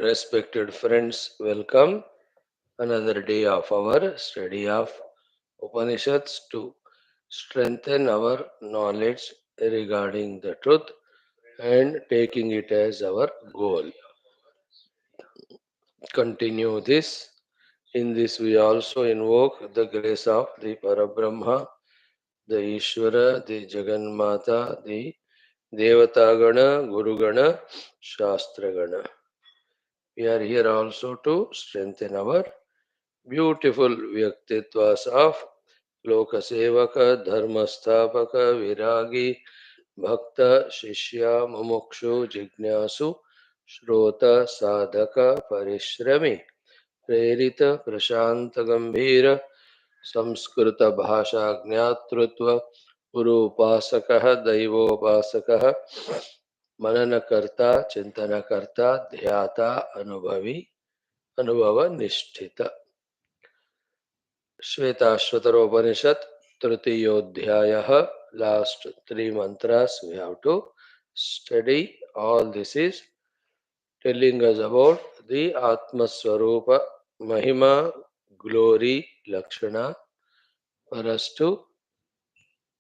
Respected friends, welcome another day of our study of Upanishads to strengthen our knowledge regarding the truth and taking it as our goal. Continue this. In this, we also invoke the grace of the Parabrahma, the Ishvara, the Jagannatha, the Devatagana, Gurugana, Shastragana. We are here also to strengthen our beautiful Vyaktitwas of Lokasevaka, Dharmastapaka, Viragi, Bhakta, Shishya, Mumukshu, Jignasu, Shrota, Sadhaka, Parishrami, Prerita, Prashanta Gambhira, Samskrita Bhasha Jnatrutva, Guru Upasakaha, Daivopasakaha, Mananakarta, Chintanakarta, Dhyata, Anubhava Nishtita. Shwethashwathara Upanishad, Tritiyoddhyayaha, last three mantras we have to study. All this is telling us about the Atmaswarupa, Mahima, glory, Lakshana, for us to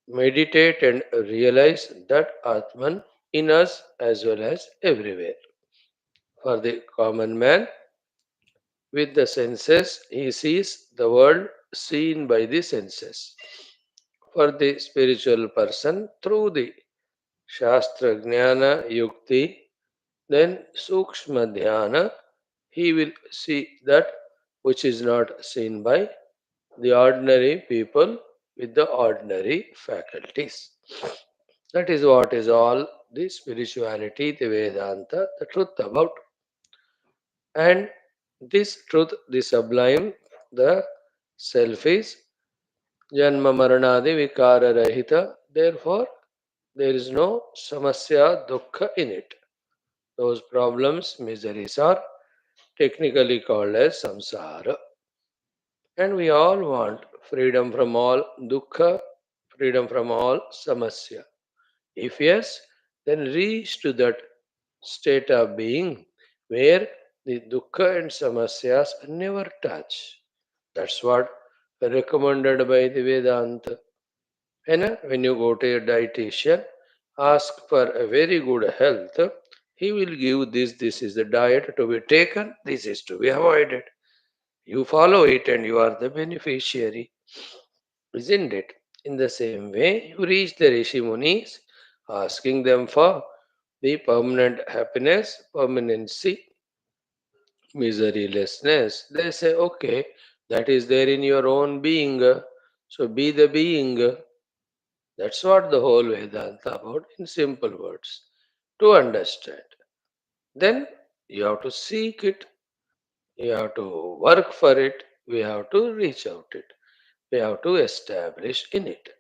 meditate and realize that Atman in us as well as everywhere. For the common man, with the senses, he sees the world seen by the senses. For the spiritual person, through the Shastra Jnana Yukti, then Sukshma Dhyana, he will see that which is not seen by the ordinary people with the ordinary faculties. That is what is all the spirituality, the Vedanta, the truth about. And this truth, the sublime, the self is Janma Maranadi Vikara Rahita. Therefore, there is no samasya dukkha in it. Those problems, miseries are technically called as samsara. And we all want freedom from all dukkha, freedom from all samasya. If yes, then reach to that state of being where the dukkha and samasyas never touch. That's what recommended by the Vedanta. And when you go to a dietitian, ask for a very good health. He will give this. This is the diet to be taken. This is to be avoided. You follow it and you are the beneficiary. Isn't it? In the same way, you reach the Rishi Munis asking them for the permanent happiness, permanency, miserylessness. They say, okay, that is there in your own being. So be the being. That's what the whole Vedanta about in simple words. To understand. Then you have to seek it. You have to work for it. We have to reach out it. We have to establish in it.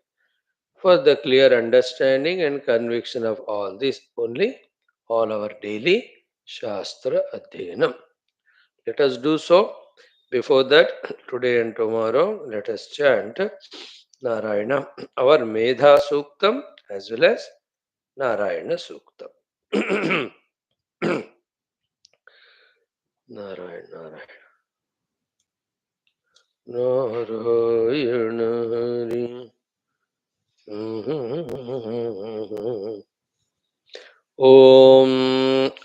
For the clear understanding and conviction of all this only, all our daily Shastra Adhyanam. Let us do so. Before that, today and tomorrow, let us chant Narayana, our Medha Suktam as well as Narayana Suktam. Narayana, Narayana, Hari. ॐ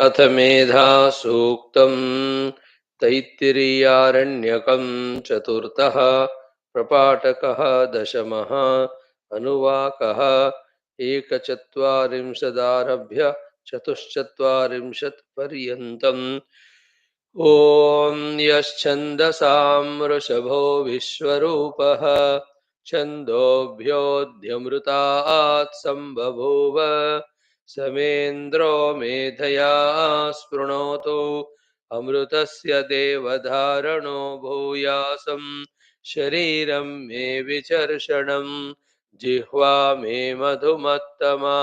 अथ मेधा सूक्तम् तैत्तिरीयारण्यकं चतुर्थः प्रपाठकः दशमः अनुवाकः एकचत्वारिंशदारभ्य चतुश्चत्वारिंशत् पर्यन्तम् ॐ यश्छन्दसां वृषभो विश्वरूपः छन्दोभ्योऽध्यमृतात् सम्बभूव समेन्द्रो मेधया स्पृणोतु अमृतस्य देवधारणो भूयासं शरीरं मे विचर्षणं जिह्वा मे मधुमत्तमा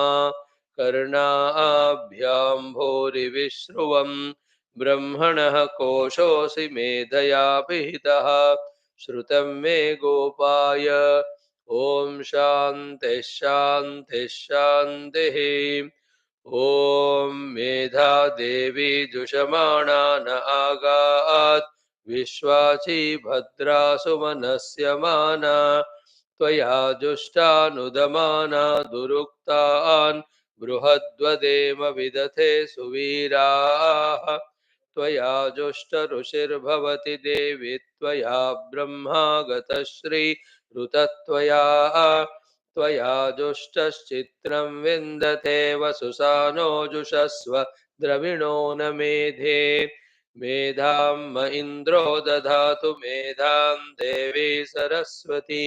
कर्णाभ्यां भूरिविश्रुवम् ब्रह्मणः कोशोऽसि मेधया पिहितः श्रुतं मे गोपाय ॐ शान्तिः शान्तिः शान्तिः ॐ मेधा देवी जुषमाणा न आगात् विश्वाची भद्रासु मनस्य माना त्वया जुष्टानुदमाना दुरुक्तान् बृहद्वदेम विदथे सुवीराः त्वया जुष्टऋषिर्भवति देवी त्वया ब्रह्मा गतश्री ऋतत्वया त्वया जुष्टश्चित्रं विन्दते वसुसानो जुषस्व द्रविणो न मेधे मेधां म इन्द्रो दधातु मेधां देवी सरस्वती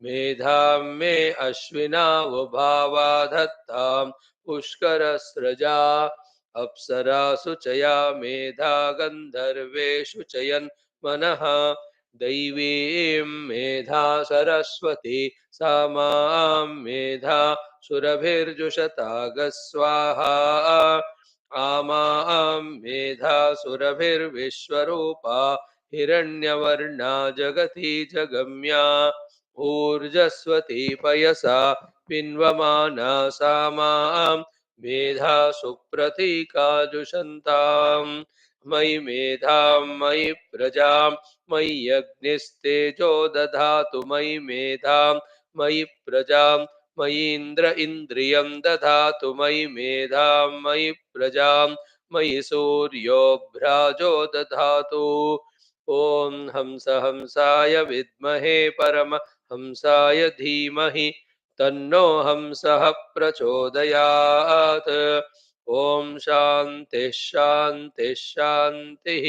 मेधां मे अश्विनावभावा धत्तां पुष्करस्रजा अप्सरासु च या मेधा गन्धर्वेषु चयन् मनः दैवीं मेधा सरस्वती सा मां मेधा सुरभिर्जुषतागस्वाहा आमां मेधा सुरभिर्विश्वरूपा हिरण्यवर्णा जगती जगम्या ऊर्जस्वती पयसा पिन्वमाना सा मां मेधा सुप्रतीकाजुषन्ताम् मयि मेधां मयि प्रजां मयि यज्ञस्तेजो दधातु मयि मेधां मयि प्रजां मयीन्द्र इन्द्रियं दधातु मयि मेधां मयि प्रजां मयि सूर्यो भ्राजो दधातु ॐ हंस हंसाय विद्महे परमहंसाय धीमहि तन्नो हंसः प्रचोदयात् ॐ शान्तिः शान्तिः शान्तिः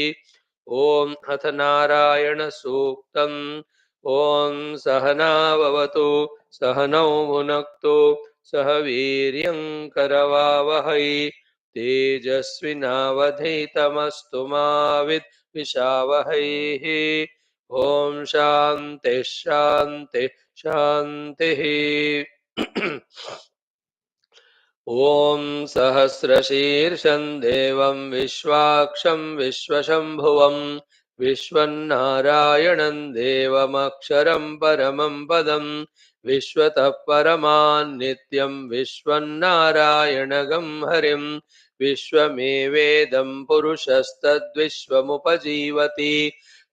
ॐ अथ नारायण सूक्तम् ॐ सहनाववतु सहनौ भुनक्तु सह वीर्यं करवावहै तेजस्विनावधीतमस्तु मा विद्विषावहैः ॐ शान्तिः शान्तिः शान्तिः ॐ सहस्रशीर्षं देवं विश्वाक्षं विश्वशम्भुवं विश्वन्नारायणं देवमक्षरं परमं पदं विश्वतः परमान्नित्यं विश्वन्नारायणगं हरिं विश्वमेवेदं पुरुषस्तद्विश्वमुपजीवति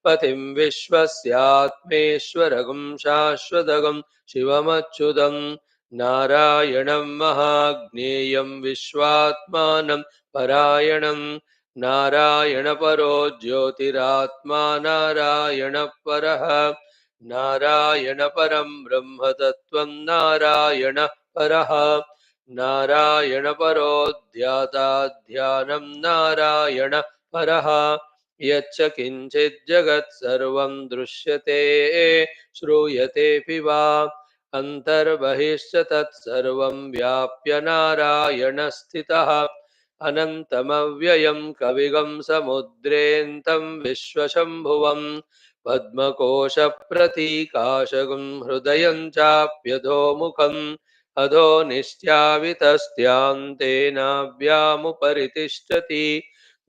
पतिं विश्वस्यात्मेश्वरगं शाश्वतगं शिवमच्युतम् नारायणं महाज्ञेयं विश्वात्मानं परायणं नारायणपरो ज्योतिरात्मा नारायणपरः नारायणपरं ब्रह्मतत्त्वं नारायणपरः नारायणपरो ध्याताध्यानं नारायणपरः यच्च किञ्चित् जगत् सर्वं दृश्यते श्रूयतेऽपि वा अन्तर्बहिश्च तत्सर्वं व्याप्य नारायणस्थितः अनन्तमव्ययं कविगं समुद्रेऽन्तं विश्वशम्भुवं पद्मकोशप्रतीकाशगं हृदयं चाप्यधोमुखम् अधो निश्चावितस्त्यान्तेनाभ्यामुपरि तिष्ठति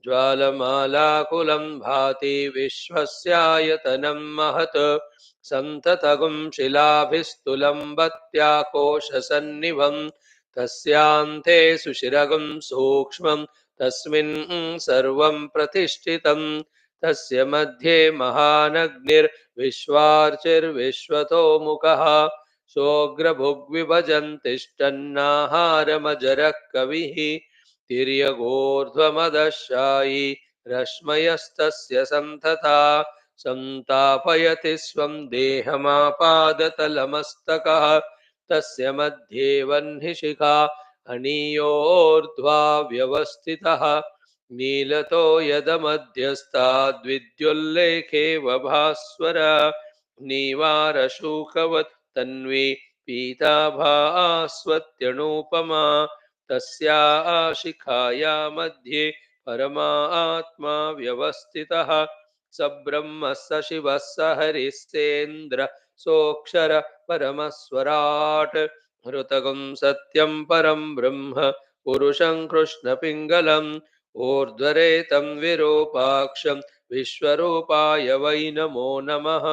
ज्वालमालाकुलं भाति विश्वस्यायतनं महत् सन्ततगुं शिलाभिस्तुलम्बत्याकोशसन्निभं तस्यान्ते सुशिरगं सूक्ष्मं तस्मिन् सर्वं प्रतिष्ठितं तस्य मध्ये महानग्निर्विश्वार्चिर्विश्वतो मुखः सोऽग्रभुग्विभजन् तिष्ठन्नाहारमजरः कविः तिर्यगोर्ध्वमदशायि रश्मयस्तस्य सन्तता संतापयति स्वं देहमापादतलमस्तकः तस्य मध्ये वह्निशिखा अनीयोर्ध्वा व्यवस्थितः नीलतो यदमध्यस्ताद्विद्युल्लेखेव भास्वर नीवारशूकवत् तन्वी पीताभास्वत्यणूपमा तस्या शिखाया मध्ये परमात्मा व्यवस्थितः स ब्रह्म स शिवः स हरिः सेन्द्र सोऽक्षर परमस्वराट् हृतगं सत्यं परं ब्रह्म पुरुषं कृष्णपिङ्गलम् ऊर्ध्वरेतं विरूपाक्षं विश्वरूपाय वै नमो नमः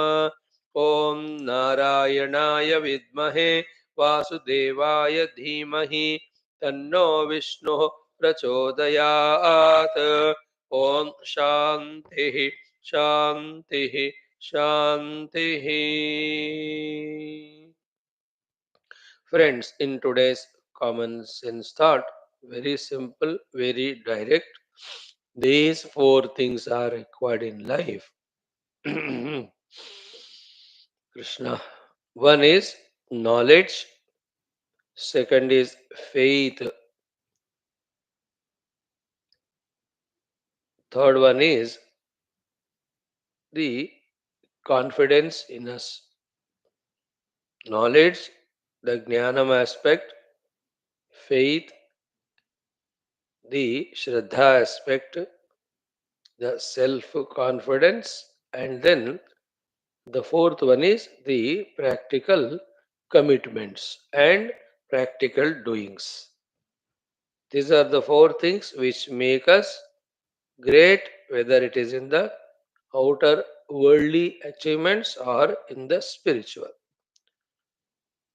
ॐ नारायणाय विद्महे वासुदेवाय धीमहि तन्नो विष्णुः प्रचोदयात्. ॐ शान्तिः शान्तिः शान्तिः. Friends, in today's common sense thought, very simple, very direct, these four things are required in life. Krishna. One is knowledge, second is faith, third one is the confidence in us. Knowledge, the jnanam aspect, faith, the shraddha aspect, the self confidence, and then the fourth one is the practical commitments and practical doings. These are the four things which make us great, whether it is in the outer worldly achievements or in the spiritual.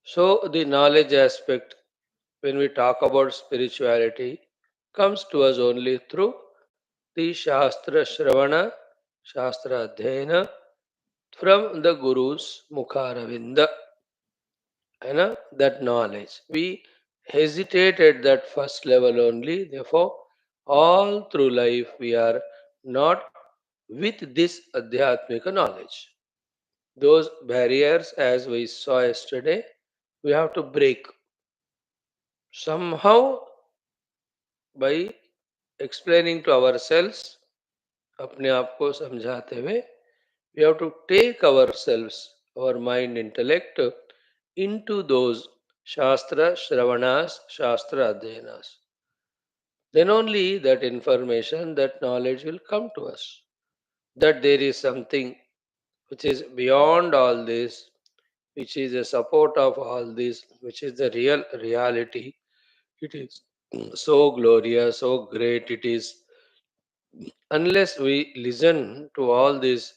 So, the knowledge aspect, when we talk about spirituality, comes to us only through the Shastra Shravana, Shastra Adhyayana from the Guru's Mukharavinda. You know, that knowledge. We hesitate at that first level only. Therefore, all through life we are not with this Adhyatmika knowledge. Those barriers, as we saw yesterday, we have to break. Somehow, by explaining to ourselves, अपने आप को समझाते हुए, we have to take ourselves, our mind, intellect, into those Shastra Shravanas, Shastra Adhyanas. Then only that information, that knowledge will come to us. That there is something which is beyond all this, which is a support of all this, which is the real reality. It is so glorious, so great it is. Unless we listen to all these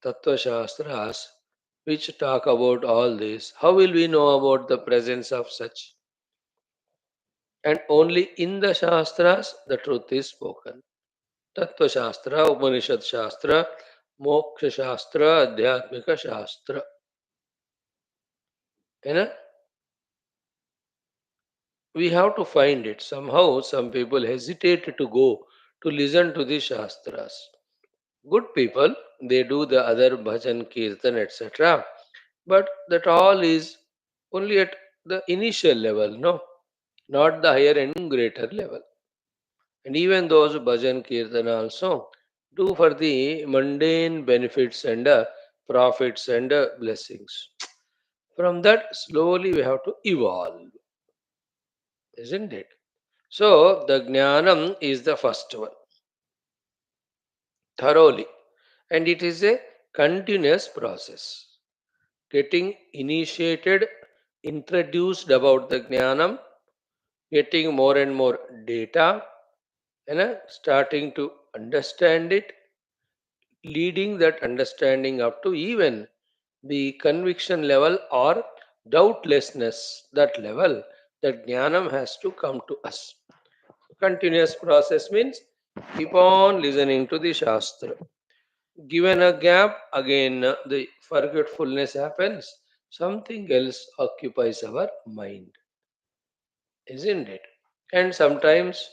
Tattva Shastras which talk about all this, how will we know about the presence of such? And only in the Shastras the truth is spoken. Tattva Shastra, Upanishad Shastra, Moksha Shastra, Adhyatmika Shastra. You know, we have to find it. Somehow, some people hesitate to go to listen to the Shastras. Good people, they do the other bhajan, kirtan, etc. But that all is only at the initial level, no? Not the higher and greater level. And even those bhajan, kirtan also do for the mundane benefits and profits and blessings. From that, slowly we have to evolve, isn't it? So, the jnanam is the first one, thoroughly. And it is a continuous process. Getting initiated, introduced about the jnanam, getting more and more data, and starting to understand it, leading that understanding up to even the conviction level or doubtlessness, that level, that jnanam has to come to us. Continuous process means keep on listening to the Shastra. Given a gap, again the forgetfulness happens. Something else occupies our mind, isn't it? And sometimes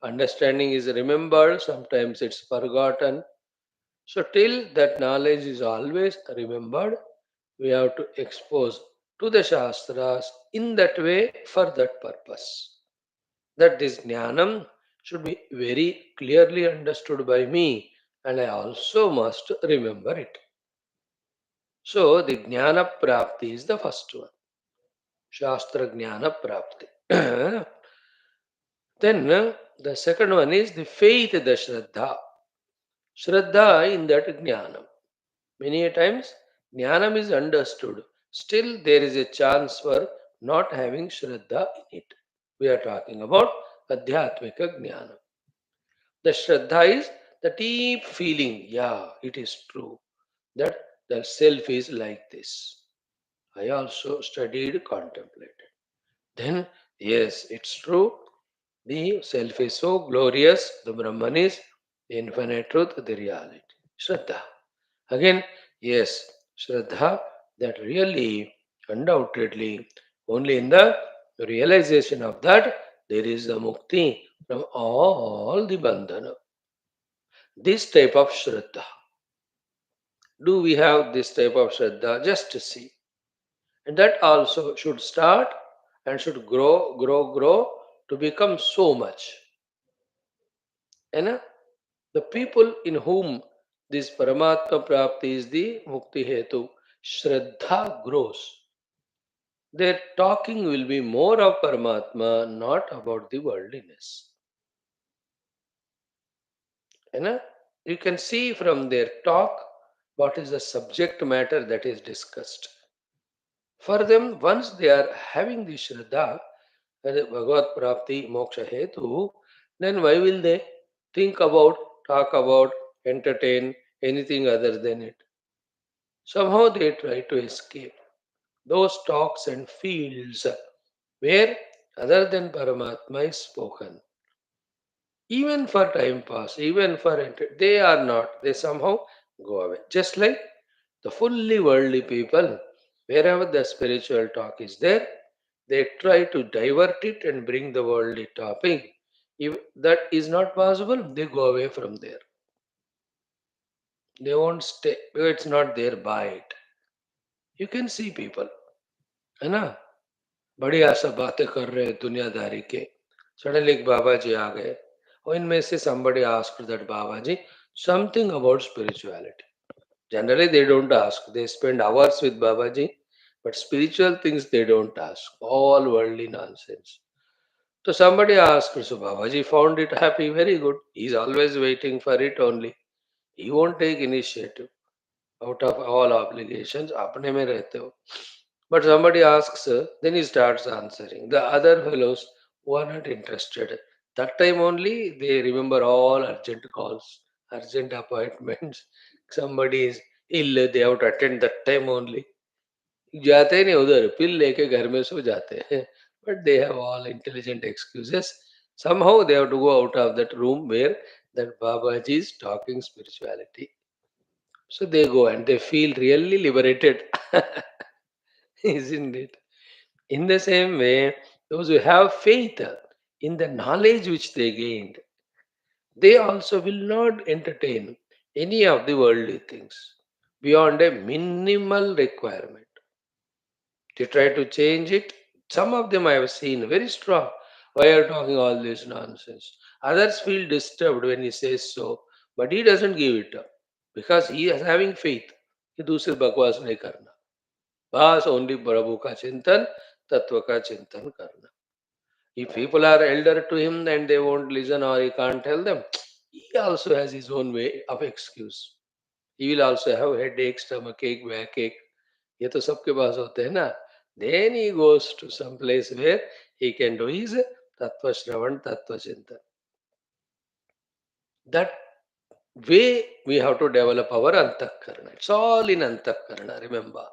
understanding is remembered, sometimes it's forgotten. So, till that knowledge is always remembered, we have to expose to the Shastras in that way for that purpose. That this jnanam should be very clearly understood by me, and I also must remember it. So, the jnana prapti is the first one. Shastra jnana prapti. Then the second one is the faith, the Shraddha. Shraddha in that jnanam. Many a times jnanam is understood. Still there is a chance for not having Shraddha in it. We are talking about Adhyatmika jnanam. The Shraddha is the deep feeling, yeah, it is true, that the self is like this. I also studied contemplated. Then, yes, it's true. The self is so glorious, the Brahman is the infinite truth, the reality. Shraddha. Again, yes, Shraddha, that really, undoubtedly, only in the realization of that, there is the mukti from all the bandhana. This type of Shraddha. Do we have this type of Shraddha? Just to see. And that also should start and should grow to become so much. And the people in whom this Paramatma Prapti is the Mukti Hetu, Shraddha grows. Their talking will be more of Paramatma, not about the worldliness. And you can see from their talk what is the subject matter that is discussed. For them, once they are having the Shraddha, Bhagavad Prapti Moksha Hetu, then why will they think about, talk about, entertain anything other than it? Somehow they try to escape those talks and fields where other than Paramatma is spoken. Even for time pass, even for they are not, they somehow go away. Just like the fully worldly people, wherever the spiritual talk is there, they try to divert it and bring the worldly topic. If that is not possible, they go away from there. They won't stay because it's not their bite. You can see people, है ना? बढ़िया सब बातें कर रहे हैं दुनियादारी के. Suddenly एक बाबा जी आ गए और इनमें से somebody asked that Baba ji something about spirituality. Generally they don't ask, they spend hours with Babaji, but spiritual things they don't ask, all worldly nonsense. So somebody asked, so Babaji found it happy, very good. He's always waiting for it only. He won't take initiative out of all obligations. अपने में रहते हो. But somebody asks, then he starts answering. The other fellows who are not interested, that time only they remember all urgent calls, urgent appointments. Somebody is ill, they have to attend that time only. जाते नहीं उधर पिल लेके घर में सो जाते हैं. But they have all intelligent excuses. Somehow they have to go out of that room where that Babaji is talking spirituality. So they go and they feel really liberated. Isn't it? In the same way, those who have faith in the knowledge which they gained, they also will not entertain any of the worldly things beyond a minimal requirement. They try to change it. Some of them I have seen very strong. Why are you talking all this nonsense? Others feel disturbed when he says so, but he doesn't give it up because he is having faith कि दूसरे बकवास नहीं करना. बस only प्रभु का चिंतन, तत्व का चिंतन करना. If people are elder to him and they won't listen or he can't tell them, he also has his own way of excuse. He will also have headache, stomach ache, backache. ये तो सबके पास होते हैं ना. Then he goes to some place where he can do his tattva shravan, tattva chintan. That way we have to develop our antakarana. It's all in antakarana, remember.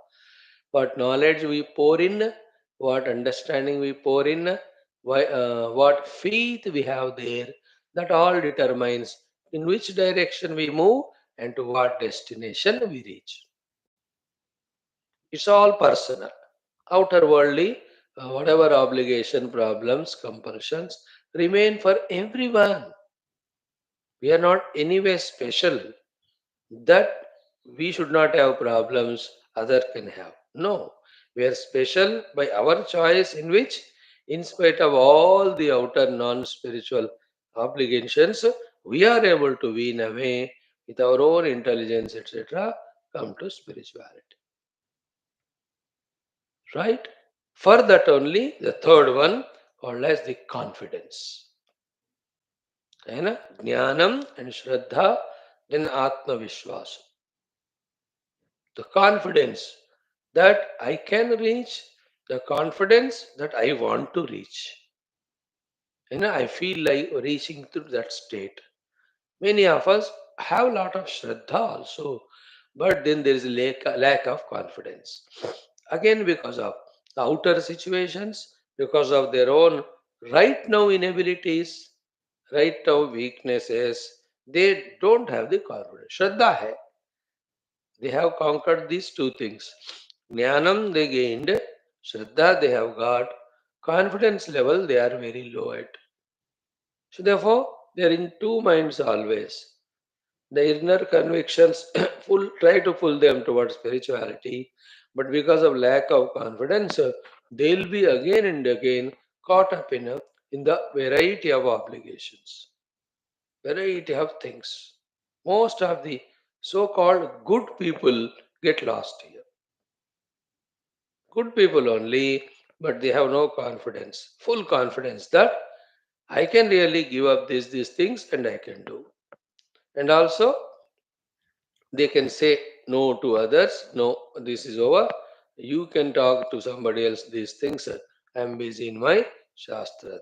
What knowledge we pour in, what understanding we pour in, what faith we have there, that all determines in which direction we move and to what destination we reach. It's all personal. Outer worldly, whatever obligation, problems, compulsions remain for everyone. We are not anyway special that we should not have problems other can have. No, we are special by our choice in which, in spite of all the outer non-spiritual obligations, we are able to win away with our own intelligence, etc., come to spirituality. Right? For that only, the third one called as the confidence. है ना? Jnanam and Shraddha, then Atma Vishwas. The confidence that I can reach, the confidence that I want to reach. I feel like reaching to that state. Many of us have a lot of Shraddha also, but then there is a lack of confidence. Again, because of the outer situations, because of their own Right now inabilities, right now weaknesses, they don't have the confidence. Shraddha hai. They have conquered these two things. Jnanam they gained, Shraddha they have got, confidence level they are very low at. So therefore, they are in two minds always. The inner convictions try to pull them towards spirituality, but because of lack of confidence, they'll be again and again caught up in the variety of obligations, variety of things. Most of the so-called good people get lost here. Good people only, but they have no confidence, full confidence that I can really give up these things and I can do. And also they can say no to others. No, this is over. You can talk to somebody else these things. I'm busy in my Shastra.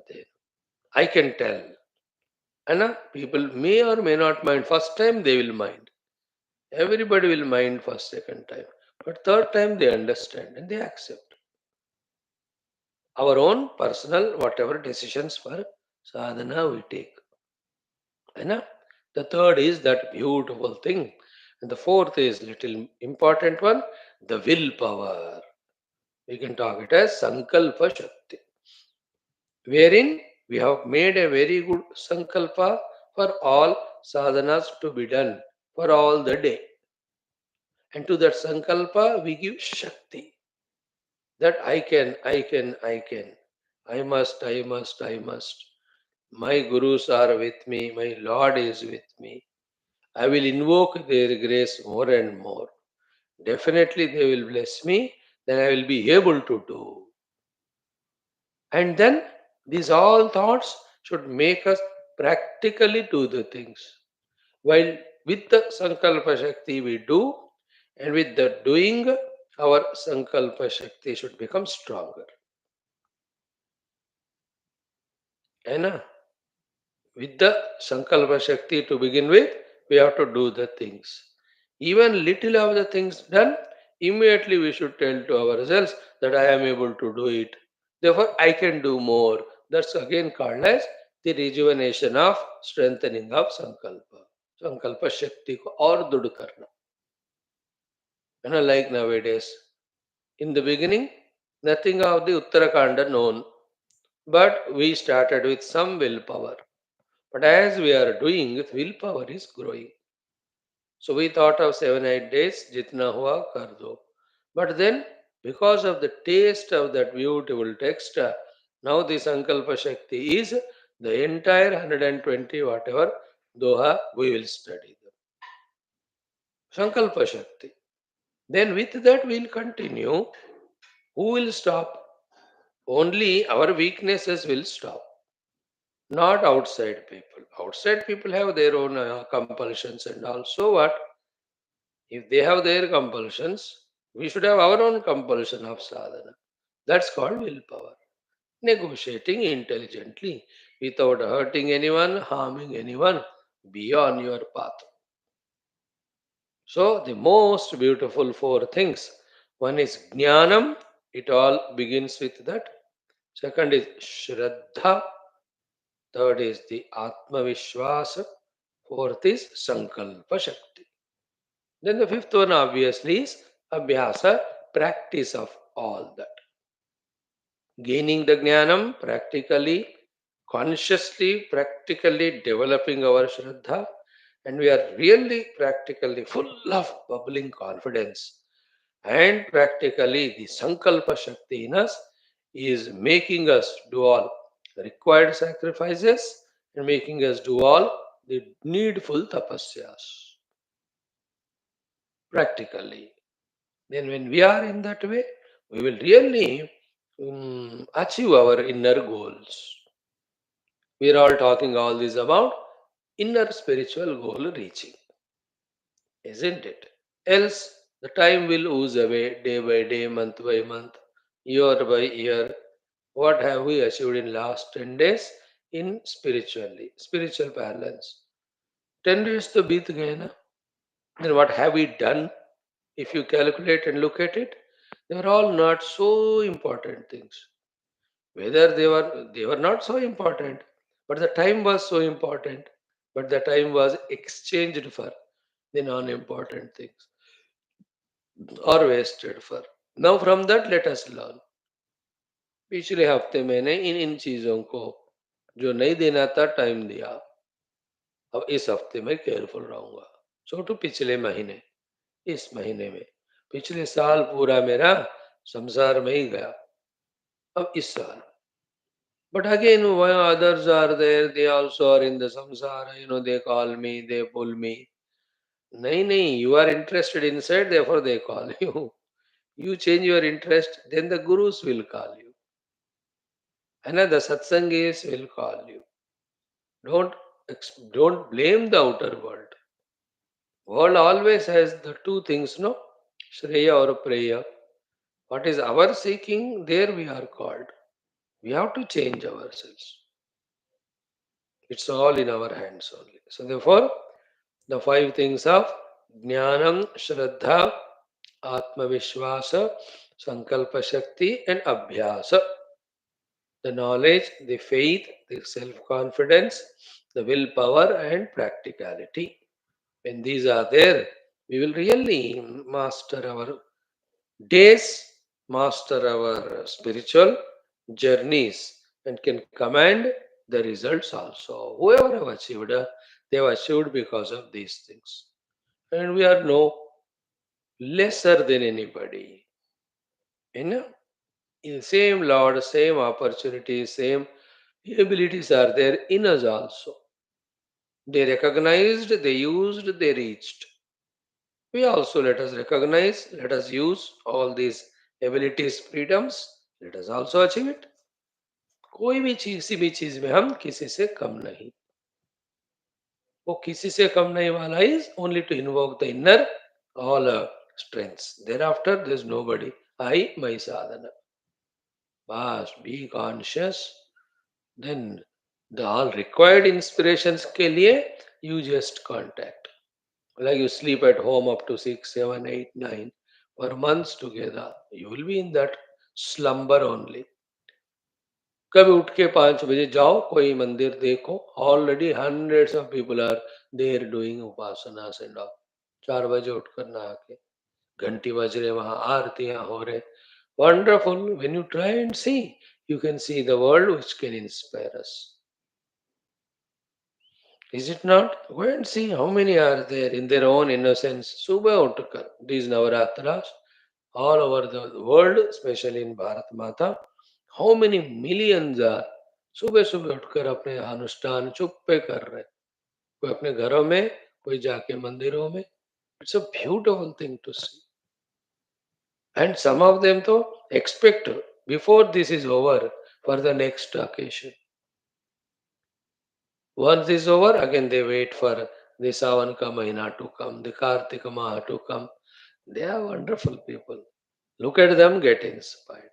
I can tell. And people may or may not mind. First time they will mind. Everybody will mind first, second time. But third time they understand and they accept our own personal whatever decisions for sadhana we take. Right? The third is that beautiful thing. And the fourth is little important one, the willpower. We can talk it as Sankalpa Shakti, wherein we have made a very good Sankalpa for all sadhanas to be done for all the day. And to that Sankalpa we give Shakti. That I can. I must, I must, I must. My gurus are with me, my Lord is with me. I will invoke their grace more and more. Definitely they will bless me, then I will be able to do. And then these all thoughts should make us practically do the things. While with the Sankalpa Shakti we do, and with the doing, our Sankalpa Shakti should become stronger. And with the Sankalpa Shakti to begin with, we have to do the things. Even little of the things done, immediately we should tell to ourselves that I am able to do it. Therefore, I can do more. That's again called as the rejuvenation of strengthening of Sankalpa. Sankalpa Shakti ko aur dud karna. Like nowadays. In the beginning, nothing of the Uttarakanda known, but we started with some willpower. But as we are doing, willpower is growing. So we thought of 7 8 days, jitna hua kar do. But then, because of the taste of that beautiful text, now the Sankalpa Shakti is the entire 120 whatever Doha we will study. Sankalpa Shakti. Then with that we'll continue. Who will stop? Only our weaknesses will stop, not outside people. Outside people have their own compulsions and also what? If they have their compulsions, we should have our own compulsion of sadhana. That's called willpower. Negotiating intelligently without hurting anyone, harming anyone. Be on your path. So, the most beautiful four things. One is jnanam, it all begins with that. Second is shraddha. Third is the atma vishwasa. Fourth is sankalpa shakti. Then the fifth one obviously is abhyasa, practice of all that. Gaining the jnanam practically, consciously, practically developing our shraddha, and we are really practically full of bubbling confidence. And practically, the sankalpa shakti in us is making us do all required sacrifices and making us do all the needful tapasyas practically. Then, when we are in that way, we will really achieve our inner goals. We are all talking all this about inner spiritual goal reaching, isn't it? Else, the time will ooze away day by day, month by month, year by year. What have we achieved in last 10 days in spiritual parlance? 10 days to beat gaya na. Then what have we done? If you calculate and look at it, they are all not so important things. Whether they were not so important, but the time was so important. But the time was exchanged for the non-important things or wasted for. Now from that let us learn. पिछले हफ्ते मैंने इन इन चीजों को जो नहीं देना था time दिया, अब इस हफ्ते में केयरफुल रहूंगा। छोटू पिछले महीने, इस महीने में, पिछले साल पूरा मेरा संसार में ही गया, अब इस साल। But again, why others are there, they also are in the samsara, they call me, they pull me. Nahi, nahi, you are interested inside, therefore they call you. You change your interest, then the gurus will call you. And the satsangis will call you. Don't, don't blame the outer world. World always has the two things, no? Shreya or Preya. What is our seeking, there we are called. We have to change ourselves. It's all in our hands only. So therefore, the five things of Jnanam, Shraddha, Atmavishwasa, Sankalpa Shakti and Abhyasa. The knowledge, the faith, the self-confidence, the willpower and practicality. When these are there, we will really master our days, master our spiritual journeys, and can command the results also. Whoever have achieved, they have achieved because of these things. And we are no lesser than anybody. You know, in same Lord, same opportunities, same abilities are there in us also. They recognized, they used, they reached. We also let us recognize, let us use all these abilities, freedoms, let us also achieve it. कोई भी चीज, किसी भी चीज में हम किसी से कम नहीं, वो किसी से कम नहीं वाला is only to invoke the inner all strengths. Thereafter, there's nobody. I, my sadhana. Must be conscious. Then the all required inspirations के लिए you just contact. Like you sleep at home up to 6, 7, 8, 9 for months together. You will be in that slumber only. कभी उठ के 5 बजे जाओ कोई मंदिर देखो, already hundreds of people are there doing उपासना एंड ऑल। 4 बजे उठकर नहा के घंटी बज रहे, वहां आरतियां हो रहे, wonderful. When you try and see, you can see the world which can inspire us, is it not? Go and see how many are there in their own innocence. सुबह उठकर these Navratras all over the world, especially in Bharat Mata, how many millions are सुबह सुबह उठकर अपने अनुष्ठान चुप्पे कर रहे, कोई अपने घरों में, कोई जाके मंदिरों में। It's a beautiful thing to see. And some of them to expect before this is over for the next occasion. Once this is over, again they wait for the Savan ka mahina to come, the Kartika Maha to come. They are wonderful people. Look at them, get inspired.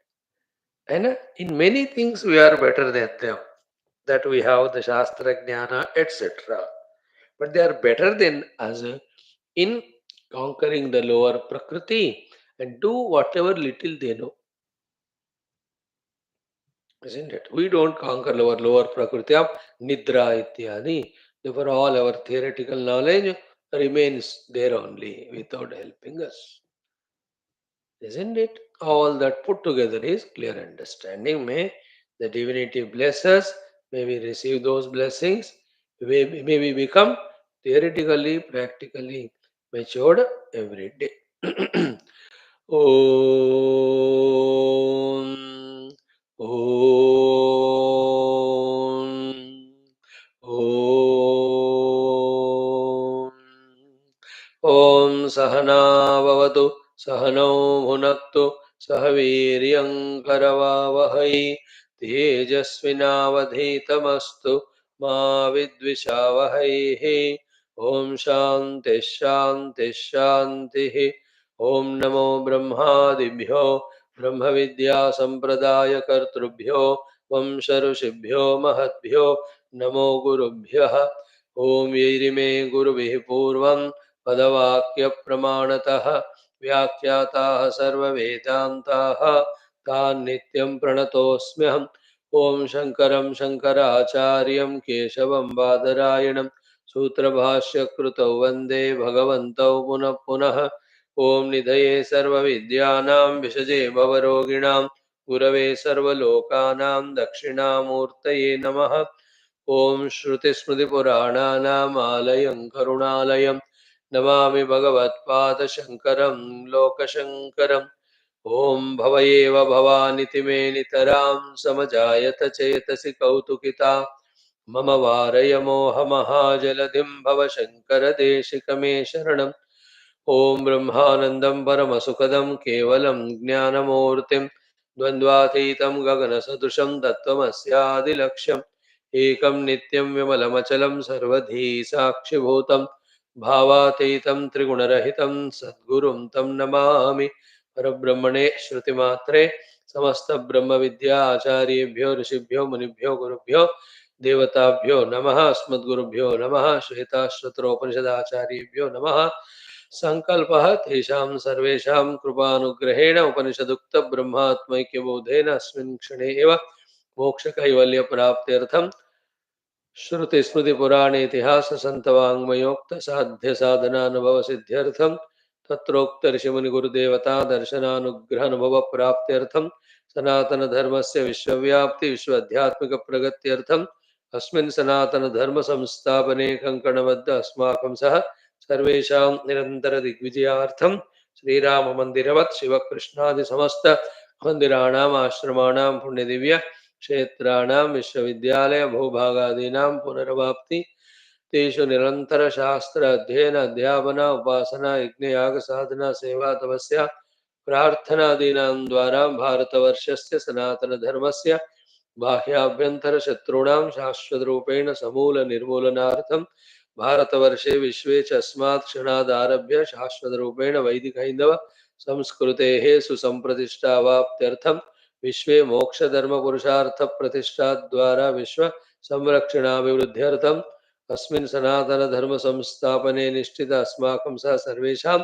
And in many things we are better than them. That we have the Shastra Jnana, etc. But they are better than us in conquering the lower Prakriti and do whatever little they know. Isn't it? We don't conquer our lower Prakriti of Nidra Ityadi. Therefore, all our theoretical knowledge remains there only without helping us. Isn't it? All that put together is clear understanding. May the divinity bless us. May we receive those blessings. May we become theoretically, practically matured every day. Om. Om. Om. ॐ सहना भवतु, सहनौ भुनक्तु, सह वीर्यङ्करवावहै, तेजस्विनावधीतमस्तु मा विद्विषावहैः। ॐ शान्तिः शान्तिः शान्तिः। ॐ नमो ब्रह्मादिभ्यो ब्रह्मविद्यासम्प्रदायकर्तृभ्यो वंश ऋषिभ्यो महद्भ्यो नमो गुरुभ्यः। ॐ यैरिमे गुरुभिः पूर्वं पदवाक्यप्रमाणतः व्याख्याताः सर्ववेदान्ताः तान् नित्यं प्रणतोऽस्म्यहम्। ॐ शङ्करं शङ्कराचार्यं केशवं बादरायणं सूत्रभाष्यकृतौ वन्दे भगवन्तौ पुनः पुनः। ॐ निधये सर्वविद्यानां विषजे भवरोगिणां गुरवे सर्वलोकानां दक्षिणामूर्तये नमः। ॐ श्रुतिस्मृतिपुराणानाम् आलयं करुणालयं नमामि भगवत्पादशङ्करं लोकशङ्करम्। ॐ भवयेव भवानिति मे नितरां समजायत चेतसि कौतुकिता मम वारय मोहमहाजलधिं भवशङ्करदेशिकमे शरणम्। ॐ ब्रह्मानन्दं परमसुखदं केवलं ज्ञानमूर्तिं द्वन्द्वातीतं गगनसदृशं तत्त्वमस्यादिलक्ष्यम् एकं नित्यं विमलमचलं सर्वधी साक्षिभूतं भावातीतं त्रिगुणरहितं सद्गुरुं तं नमामि। परब्रह्मणे श्रुतिमात्रे समस्तब्रह्मविद्या आचार्येभ्यो ऋषिभ्यो मुनिभ्यो गुरुभ्यो देवताभ्यो नमः। अस्मद्गुरुभ्यो नमः। श्वेताश्वतरोपनिषदाचार्येभ्यो नमः। संकल्पः तेषां सर्वेषां कृपानुग्रहेण उपनिषदुक्तब्रह्मात्मैक्यबोधेन अस्मिन् क्षणे एव मोक्षकैवल्यप्राप्त्यर्थं श्रुतिस्मृतिपुराणेतिहाससन्तवाङ्मयोक्तसाध्यसाधनानुभवसिद्ध्यर्थं तत्रोक्तऋषिमुनिगुरुदेवता दर्शनानुग्रहानुभवप्राप्त्यर्थं सनातनधर्मस्य विश्वव्याप्ति विश्वाध्यात्मिकप्रगत्यर्थम् अस्मिन् सनातनधर्मसंस्थापने कङ्कणबद्ध अस्माकं सह सर्वेषां निरन्तरदिग्विजयार्थं श्रीराममन्दिरवत् शिवकृष्णादिसमस्त मन्दिराणाम् आश्रमाणां पुण्यदिव्य क्षेत्राणां विश्वविद्यालय भूभागादीनां पुनरवाप्ति तेषु निरंतर शास्त्र अध्ययन अध्यापन उपासना यज्ञयाग साधना सेवा तपस्या प्रार्थनादीनां द्वारा भारतवर्षस्य सनातनधर्मस्य बाह्याभ्यंतर शत्रूणां शाश्वतरूपेण समूल निर्मूलनार्थं भारतवर्षे विश्वे च अस्मात् क्षणादारभ्य शाश्वतरूपेण वैदिक हैन्दव संस्कृतेः सुसंप्रतिष्ठावाप्त्यर्थं विश्वे मोक्षधर्म पुरुषार्थ प्रतिष्ठा द्वारा विश्व संरक्षणाभिवृद्ध्यर्थम् अस्मिन् सनातन धर्म संस्थापने निष्ठित अस्माकं सह सर्वेषां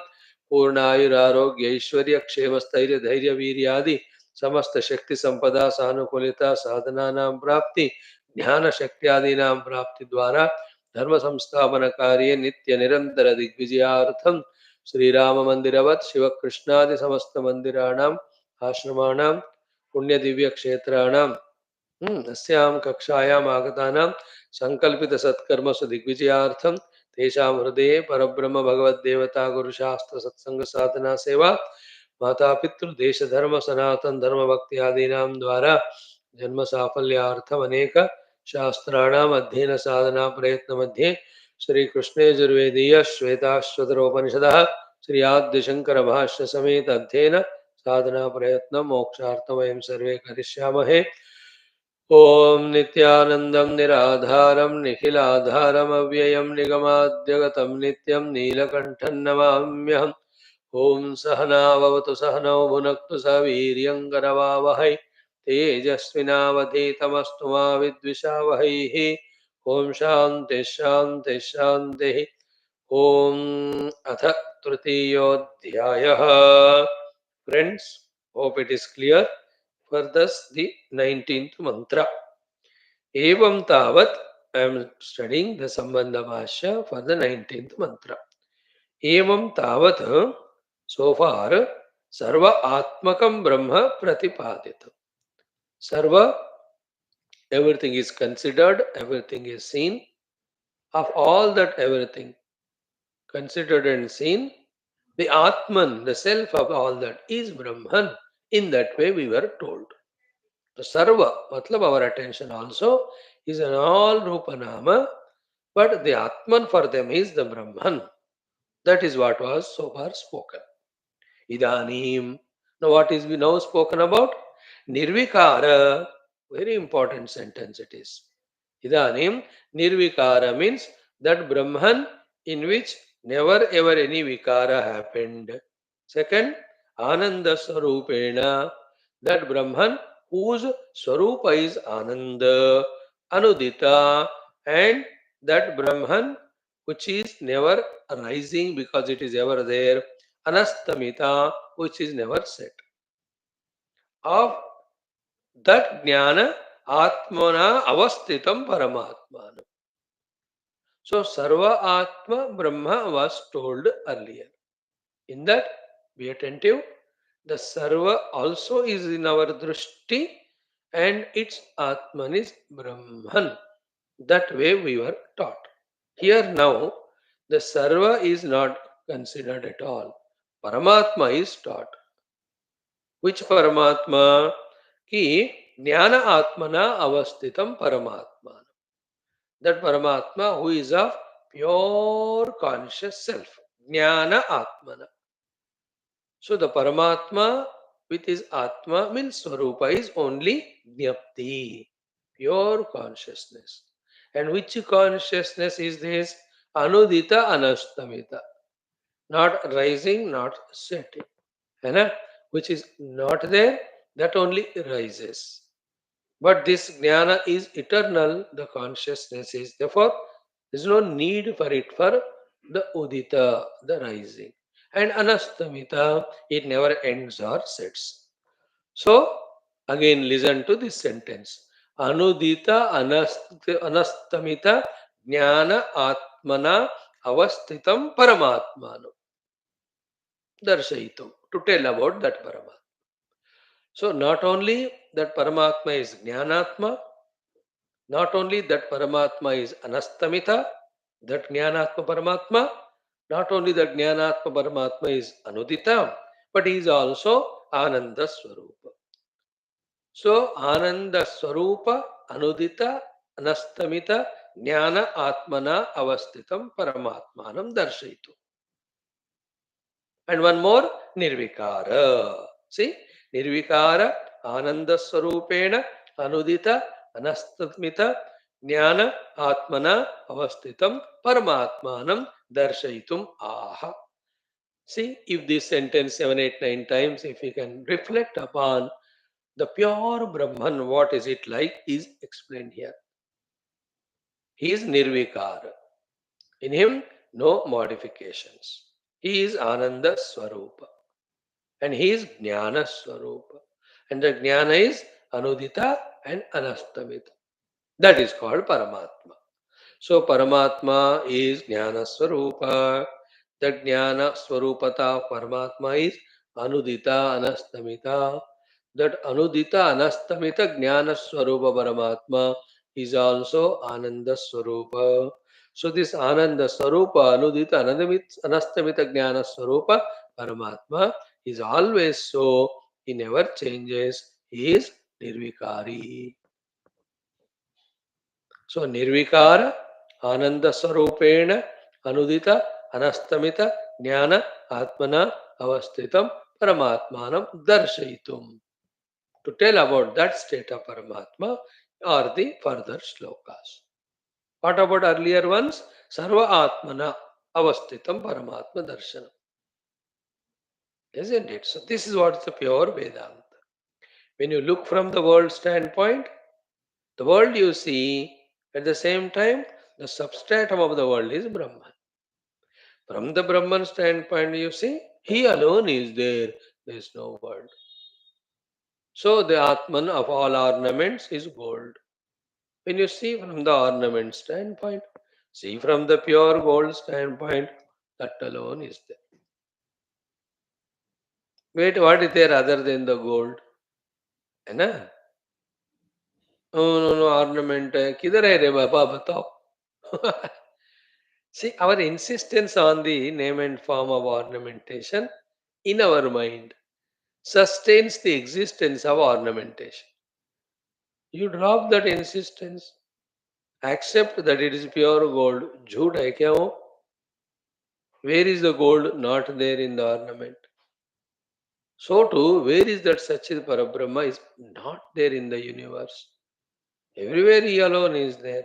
पूर्णायुरारोग्यैश्वर्य क्षेम स्थैर्य धैर्य वीर्यादि समस्त शक्ति संपदा सानुकूलता साधनानां प्राप्ति ज्ञान शक्त्यादीनां प्राप्ति द्वारा धर्म संस्थापन कार्ये नित्य निरंतर दिग्विजयार्थं श्रीराम मंदिरवत् शिवकृष्णादि समस्त मंदिराणाम् आश्रमाणां पुण्य दिव्य क्षेत्राणां अस्यां कक्षायाम् आगतानां संकल्पित सत्कर्मसु दिग्विजयार्थं तेषां हृदये परब्रह्म भगवद्देवता गुरुशास्त्र सत्संग साधना सेवा माता पितृ देश धर्म सनातन धर्म भक्ति आदीनां द्वारा जन्म साफल्यार्थम अनेक शास्त्राणाम् अध्ययन साधना प्रयत्न मध्ये श्री कृष्णे यजुर्वेदीय श्वेताश्वतरोपनिषदः श्री आद्य शंकर भाष्य समेत अध्ययन साधना प्रयत्न मोक्षार्थं वयं सर्वे करिष्यामहे। ॐ नित्यानन्दं निराधारं निखिलाधारमव्ययं निगमाद्यगतं नित्यं नीलकण्ठं नमाम्यहम्। ॐ सहनाववतु सहनौ भुनक्तु सह वीर्यङ्करवावहै तेजस्विनावधीतमस्तु मा विद्विषावहैः। ॐ शान्तिः शान्तिः शान्तिः। ॐ अथ तृतीयोऽध्यायः। Friends, hope it is clear. For thus the 19th mantra. Evam tavat, I am studying the Sambandha Bhashya for the 19th mantra. Evam tavat, so far, Sarva Atmakam Brahma Pratipadita. Sarva, everything is considered, everything is seen. Of all that everything considered and seen, the Atman, the self of all that, is Brahman. In that way we were told. The Sarva, matlab our attention also is an all Rupa Nama, but the Atman for them is the Brahman. That is what was so far spoken. Idanim. Now what is we now spoken about? Nirvikara. Very important sentence it is. Idanim, Nirvikara means that Brahman in which never ever any Vikara happened. Second, Ananda Sarupena, that Brahman whose Swarupa is Ananda, Anudita, and that Brahman which is never rising because it is ever there, Anastamita, which is never set. Of that Jnana Atmana avastitam Paramatmanam. So Sarva Atma Brahma was told earlier. In that, be attentive. The Sarva also is in our Drishti and its Atman is Brahman. That way we were taught. Here now, the Sarva is not considered at all. Paramatma is taught. Which Paramatma? Ki Jnana Atmana Avastitam Paramatma. That Paramatma who is of pure conscious self. Jnana Atmana. So the Paramatma with his Atma means Swarupa is only Jnapti, pure consciousness. And which consciousness is this? Anudita Anastamita. Not rising, not setting. है which is not there, that only rises. But this jnana is eternal, the consciousness is. Therefore, there is no need for it for the udita, the rising. And anastamita, it never ends or sets. So, again, listen to this sentence. Anudita anastamita jnana atmana avastitam paramatmano. Darshayitum. To tell about that Paramatma. So not only that Paramatma is Jnanatma, not only that Paramatma is Anastamita, that Jnanatma Paramatma, not only that Jnanatma Paramatma is Anudita, but he is also Ananda Swarupa. So Ananda Swarupa, Anudita, Anastamita, Jnana Atmana Avastitam Paramatmanam Darshitu. And one more, Nirvikara. See, Nirvikara, Ananda Swarupena, Anudita, Anastamita, Jnana, Atmana, Avastitam, Paramatmanam, Darshayitum, Aha. See, if this sentence 7, 8, 9 times, if you can reflect upon the pure Brahman, what is it like, is explained here. He is Nirvikara. In him, no modifications. He is Ananda Swarupa. And he is Jnana Swarupa. And the Jnana is Anudita and Anastamita. That is called Paramatma. So Paramatma is Jnana Swarupa. The Jnana Swarupata of Paramatma is Anudita Anastamita. That Anudita Anastamita Jnana Swarupa Paramatma is also Ananda Swarupa. So this Ananda Swarupa, Anudita Anastamita Jnana Swarupa Paramatma is always so, he never changes, he is Nirvikari. So Nirvikara, Ananda Sarupena, Anudita, Anastamita, Jnana, Atmana, Avastitam, Paramatmanam, Darshayitum. To tell about that state of Paramatma are the further slokas. What about earlier ones? Sarva Atmana, Avastitam, Paramatma Darshanam. Isn't it? So this is what is the pure Vedanta. When you look from the world standpoint, the world you see, at the same time, the substratum of the world is Brahman. From the Brahman standpoint, you see, he alone is there. There is no world. So the Atman of all ornaments is gold. When you see from the ornament standpoint, see from the pure gold standpoint, that alone is there. Wait, what is there other than the gold? है ना? No, ornament है. किधर है रे बाबा बताओ? See, our insistence on the name and form of ornamentation in our mind sustains the existence of ornamentation. You drop that insistence, accept that it is pure gold. Jhoot hai kya ho? Where is the gold not there in the ornament? So too, where is that Sachid Parabrahma is not there in the universe? Everywhere he alone is there.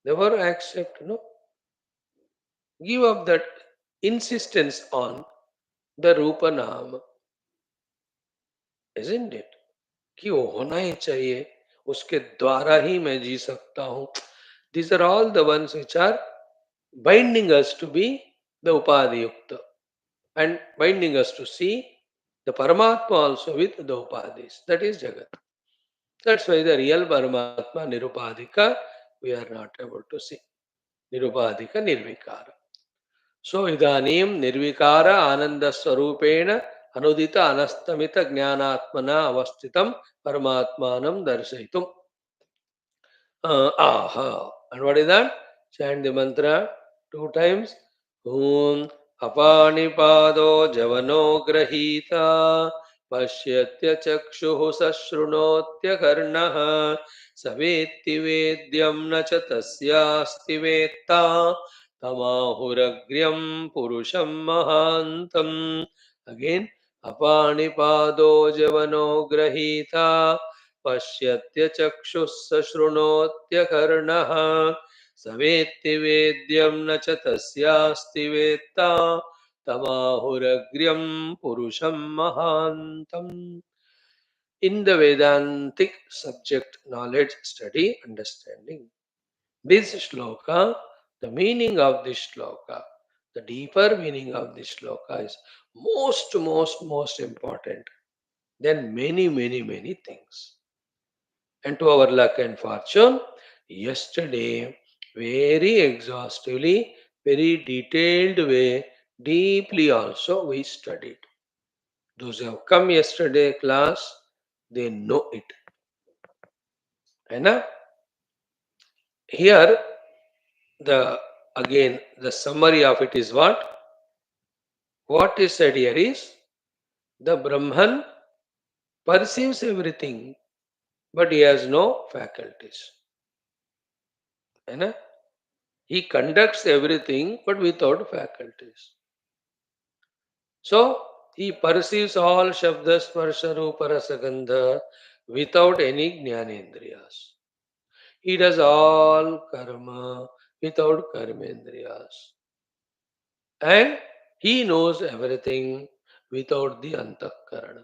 Never accept, no? Give up that insistence on the Rupa Nama, isn't it? कि वो होना ही चाहिए, उसके द्वारा ही मैं जी सकता हूं. These are all the ones which are binding us to be the Upadhi Yukta and binding us to see the Paramatma also with the Upadhis. That is Jagat. That's why the real Paramatma Nirupadhika we are not able to see. Nirupadhika Nirvikara. So idanim Nirvikara Ananda Swarupena Anudita Anastamita Jnanatmana Avastitam Paramatmanam Darsaitum. Aha. And what is that? Chant the mantra two times. Om Apanipado Javano Grahita Pashyatya Chakshuhu Sashrunotya Karnaha Savetti Vedyam Nacha Tasyasti Vetta Tamahuragyam Purusham Mahantam. Again. Apanipado Javano Grahita पश्यत्य चक्षुः शृणोत्यकर्णः सवेत्ति वेद्यं न च तस्यास्ति वेत्ता तमाहुरग्र्यं पुरुषं महान्तम्. In the Vedantic subject knowledge study understanding, this shloka, the meaning of this shloka, the deeper meaning of this shloka is most important than many things. And to our luck and fortune, yesterday, very exhaustively, very detailed way, deeply also we studied. Those who have come yesterday class, they know it. And here, the again, the summary of it is what? What is said here is, the Brahman perceives everything, but he has no faculties. And he conducts everything, but without faculties. So he perceives all Shabda, Sparsha, Rupa, Rasa, Gandha without any Jnanendriyas. He does all karma without karmendriyas. And he knows everything without the antakarana.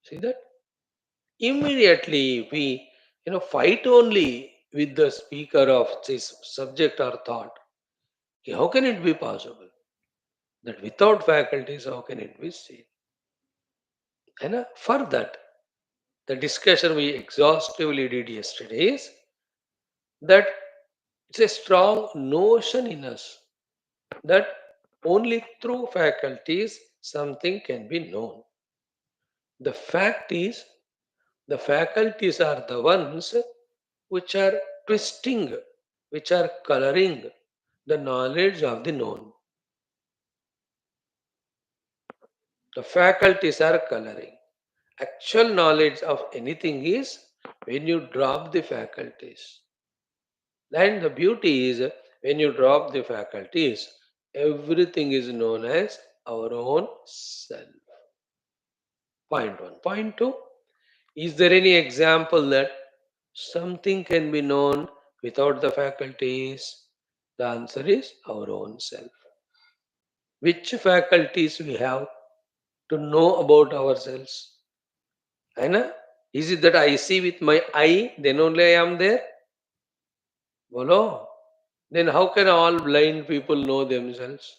See that? Immediately we fight only with the speaker of this subject or thought. How can it be possible? That without faculties, how can it be seen? And for that, the discussion we exhaustively did yesterday is that it's a strong notion in us that only through faculties something can be known. The fact is, the faculties are the ones which are twisting, which are coloring the knowledge of the known. The faculties are coloring. Actual knowledge of anything is when you drop the faculties. And the beauty is when you drop the faculties, everything is known as our own self. Point one. Point two, is there any example that something can be known without the faculties? The answer is our own self. Which faculties we have to know about ourselves? Aina? Is it that I see with my eye, then only I am there? Bolo. Then how can all blind people know themselves?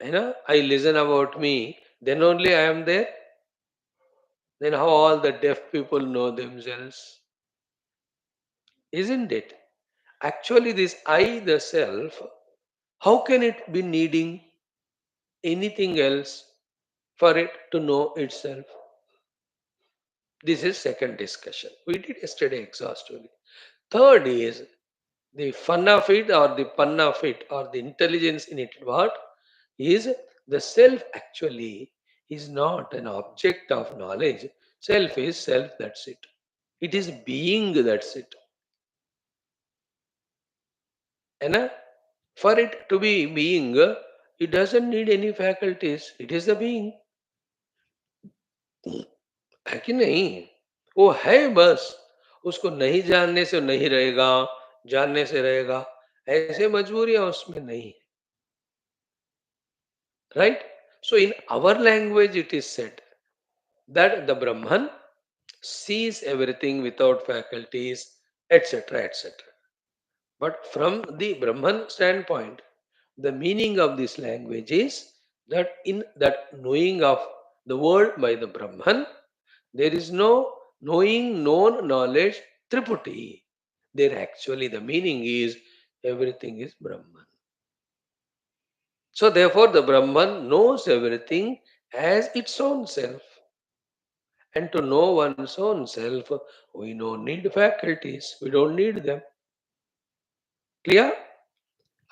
I listen about me, then only I am there. Then how all the deaf people know themselves? Isn't it? Actually, this I, the self, how can it be needing anything else for it to know itself? This is second discussion. We did yesterday exhaustively. Third is the fun of it or the pun of it or the intelligence in it. What is the self actually is not an object of knowledge. Self is self, that's it. It is being, that's it. And for it to be being, it doesn't need any faculties. It is the being. है कि नहीं? वो है बस, उसको नहीं जानने से नहीं रहेगा, जानने से रहेगा, ऐसे मजबूरियां उसमें नहीं. Right? So in our language it is said that the Brahman sees everything without faculties, etc., etc. But from the Brahman standpoint, the meaning of this language is that in that knowing of the world by the Brahman, there is no Knowing, known, knowledge, Triputi. There actually the meaning is everything is Brahman. So therefore the Brahman knows everything as its own self. And to know one's own self, we don't need faculties. We don't need them. Clear?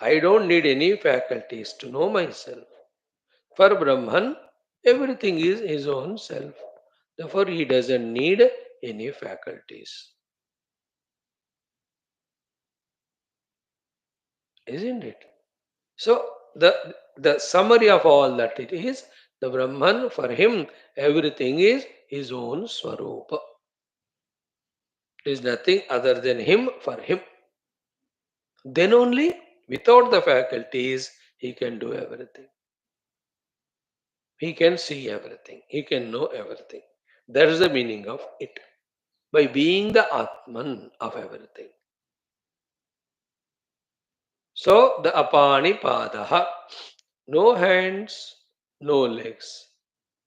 I don't need any faculties to know myself. For Brahman, everything is his own self. Therefore, he doesn't need any faculties. Isn't it? So, the summary of all that it is, the Brahman, for him, everything is his own Swarupa. It is nothing other than him for him. Then only, without the faculties, he can do everything. He can see everything. He can know everything. That is the meaning of it. By being the Atman of everything. So the Apani Padaha, no hands, no legs.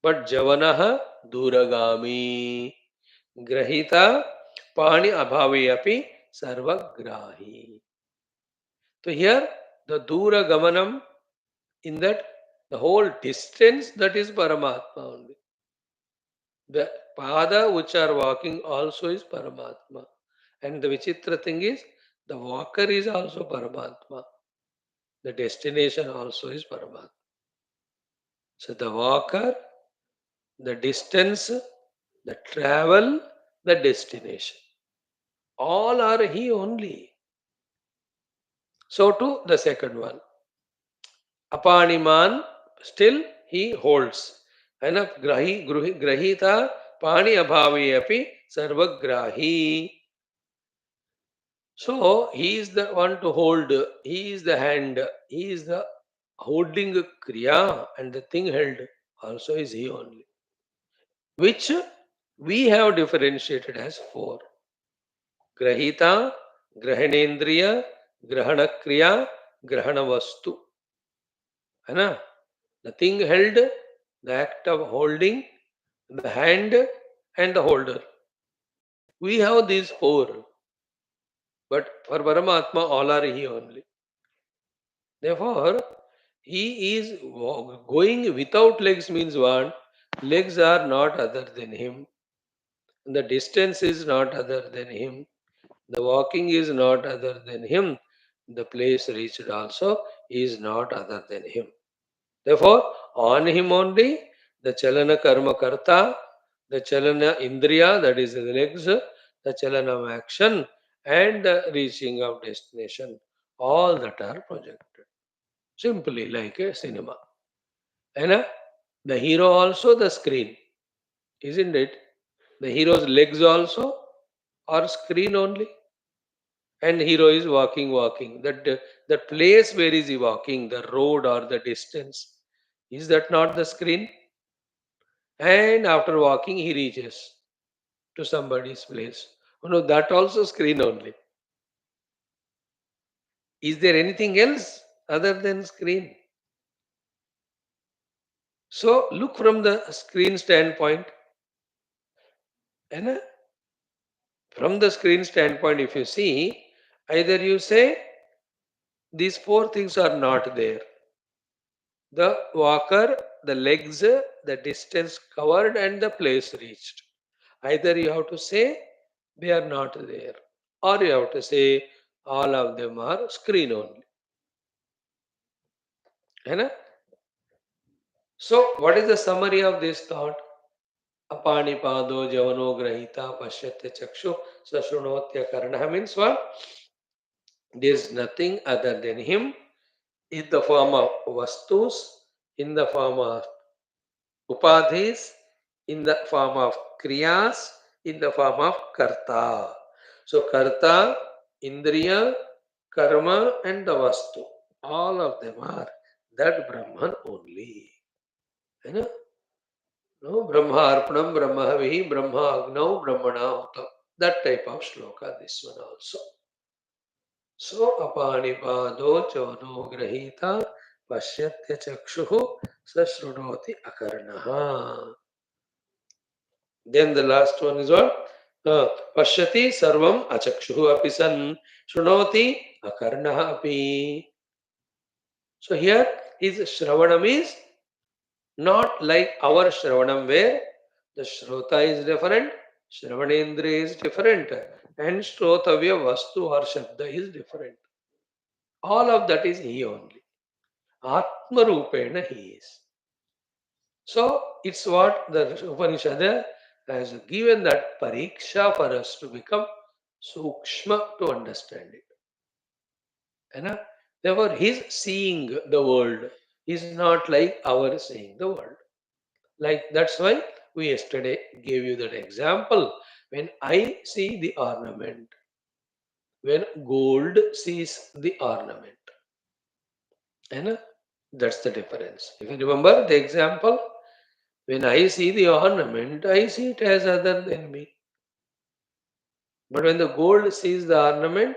But Javanaha Duragami, Grahita Pani Abhavi Api Sarvagrahi. So here the Dura Gamanam, in that the whole distance, that is Paramatma only. The pada which are walking also is Paramatma. And the Vichitra thing is, the walker is also Paramatma. The destination also is Paramatma. So the walker, the distance, the travel, the destination. All are he only. So to the second one. Apaniman, still he holds. And grahita pani abhavi api sarvagrahi. So he is the one to hold, he is the hand, he is the holding kriya, and the thing held also is he only. Which we have differentiated as four. Grahita, Grahanendriya, Grahanakriya, Grahanavastu. Ana? The thing held, the act of holding, the hand and the holder. We have these four. But for Paramatma, all are he only. Therefore, he is going without legs means what? Legs are not other than him. The distance is not other than him. The walking is not other than him. The place reached also is not other than him. Therefore, on him only the Chalana Karma Karta, the Chalana Indriya, that is the legs, the Chalana of action, and the reaching of destination, all that are projected. Simply like a cinema. And the hero also the screen, isn't it? The hero's legs also are screen only. And hero is walking. That place where is he walking, the road or the distance, is that not the screen? And after walking, he reaches to somebody's place. Oh, no, that also screen only. Is there anything else other than screen? So look from the screen standpoint. And from the screen standpoint, if you see, either you say these four things are not there. The walker, the legs, the distance covered, and the place reached. Either you have to say they are not there, or you have to say all of them are screen only. Right? So, what is the summary of this thought? Apanipado javano grahita pashyatya chakshu sashrunotya karna means what? There is nothing other than him in the form of vastus, in the form of upadhis, in the form of kriyas, in the form of karta. So karta, indriya, karma and the vastu. All of them are that Brahman only. You know? No, Brahma arpanam, Brahma havihi, Brahma agnau, Brahmana hutam. That type of shloka, this one also. So apanipado chavano grahita pashyatya chakshuhu sashrunoti akarnaha. Then the last one is what? Pashyati sarvam achakshuhu api san shrunoti akarnaha api. So here his Shravanam is not like our Shravanam where the Shrota is different, Shravanendra is different, and Shrotavya Vastu or Shabda is different. All of that is he only. Atma Rupena he is. So it's what the Upanishad has given that pariksha for us to become sukshma to understand it. You know? Therefore, his seeing the world is not like our seeing the world. Like that's why we yesterday gave you that example. When I see the ornament, when gold sees the ornament, you know, that's the difference. If you remember the example, when I see the ornament, I see it as other than me. But when the gold sees the ornament,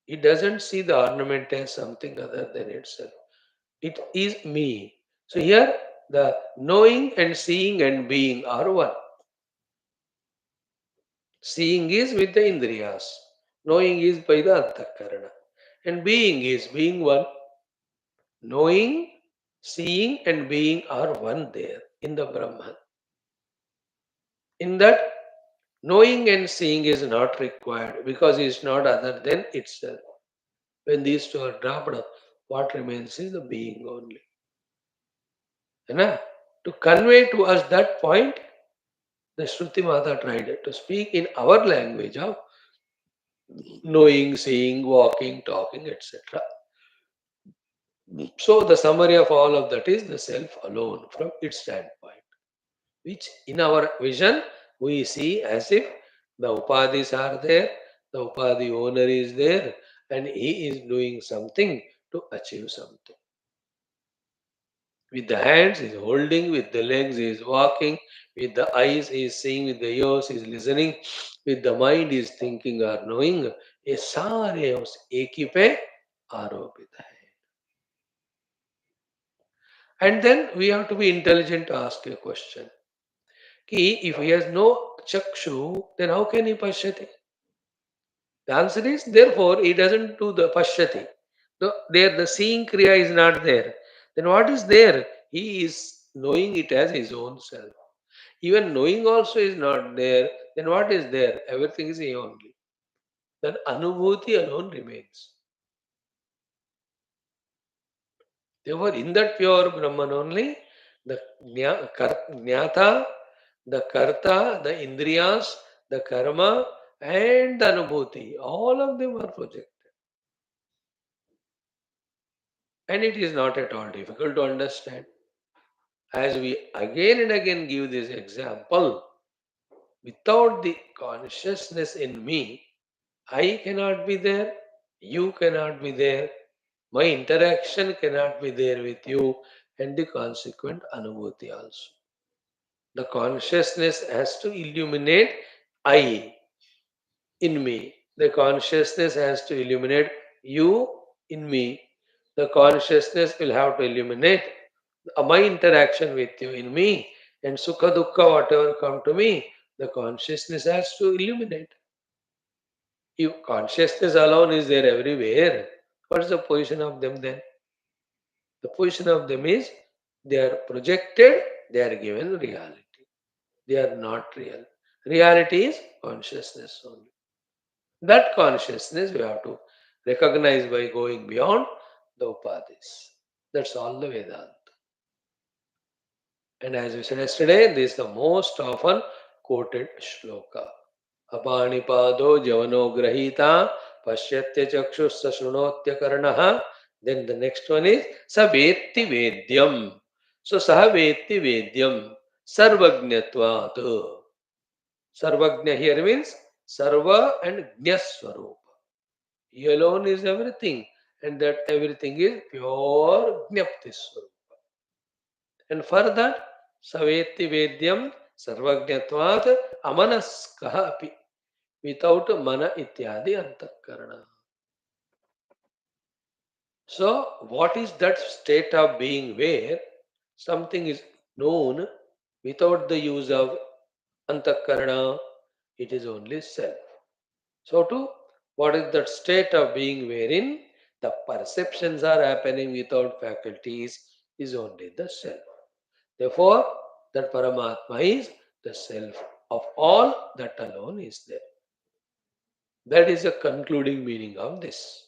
it doesn't see the ornament as something other than itself. It is me. So here, the knowing and seeing and being are one. Seeing is with the indriyas, knowing is by the antakarana, and being is being one. Knowing, seeing, and being are one there in the Brahman. In that, knowing and seeing is not required because it is not other than itself. When these two are dropped, what remains is the being only. To convey to us that point, the Shruti Mata tried to speak in our language of knowing, seeing, walking, talking, etc. So the summary of all of that is the self alone from its standpoint, which in our vision we see as if the upadhis are there, the upadhi owner is there, and he is doing something to achieve something. With the hands he is holding, with the legs he is walking, with the eyes he is seeing, with the ears he is listening, with the mind he is thinking or knowing. ये सारे उस एक ही पे आरोपित है. And then we have to be intelligent to ask a question. If he has no chakshu, then how can he pashyati? The answer is therefore he doesn't do the pashyati. There the seeing kriya is not there. Then what is there? He is knowing it as his own self. Even knowing also is not there. Then what is there? Everything is he only. Then anubhuti alone remains. Therefore, in that pure Brahman only, the jnata, the karta, the indriyas, the karma, and the anubhuti, all of them are projected. And it is not at all difficult to understand. As we again and again give this example, without the consciousness in me, I cannot be there, you cannot be there, my interaction cannot be there with you, and the consequent anubhuti also. The consciousness has to illuminate I in me. The consciousness has to illuminate you in me. The consciousness will have to illuminate my interaction with you in me. And sukha dukkha, whatever come to me, the consciousness has to illuminate. If consciousness alone is there everywhere, what is the position of them then? The position of them is they are projected, they are given reality. They are not real. Reality is consciousness only. That consciousness we have to recognize by going beyond the upadhis. That's all the Vedanta. And as we said yesterday, this is the most often quoted shloka. Apanipado javano grahita pashyatya chakshus sashrunotya karnaha. Then the next one is savetti vedyam. So sahavetti vedyam sarvajnatvat. Sarvagnya here means Sarva and Jna Swarupa. He alone is everything, and that everything is pure Jnapti Swarupa. And further, Saveti Vedyam Sarvajnatvat Amanaskaha api, without mana ityadi antakarana. So, what is that state of being where something is known without the use of antakarana? it is only self. So, too, what is that state of being wherein the perceptions are happening without faculties is only the self. Therefore, that Paramatma is the self of all, that alone is there. That is the concluding meaning of this.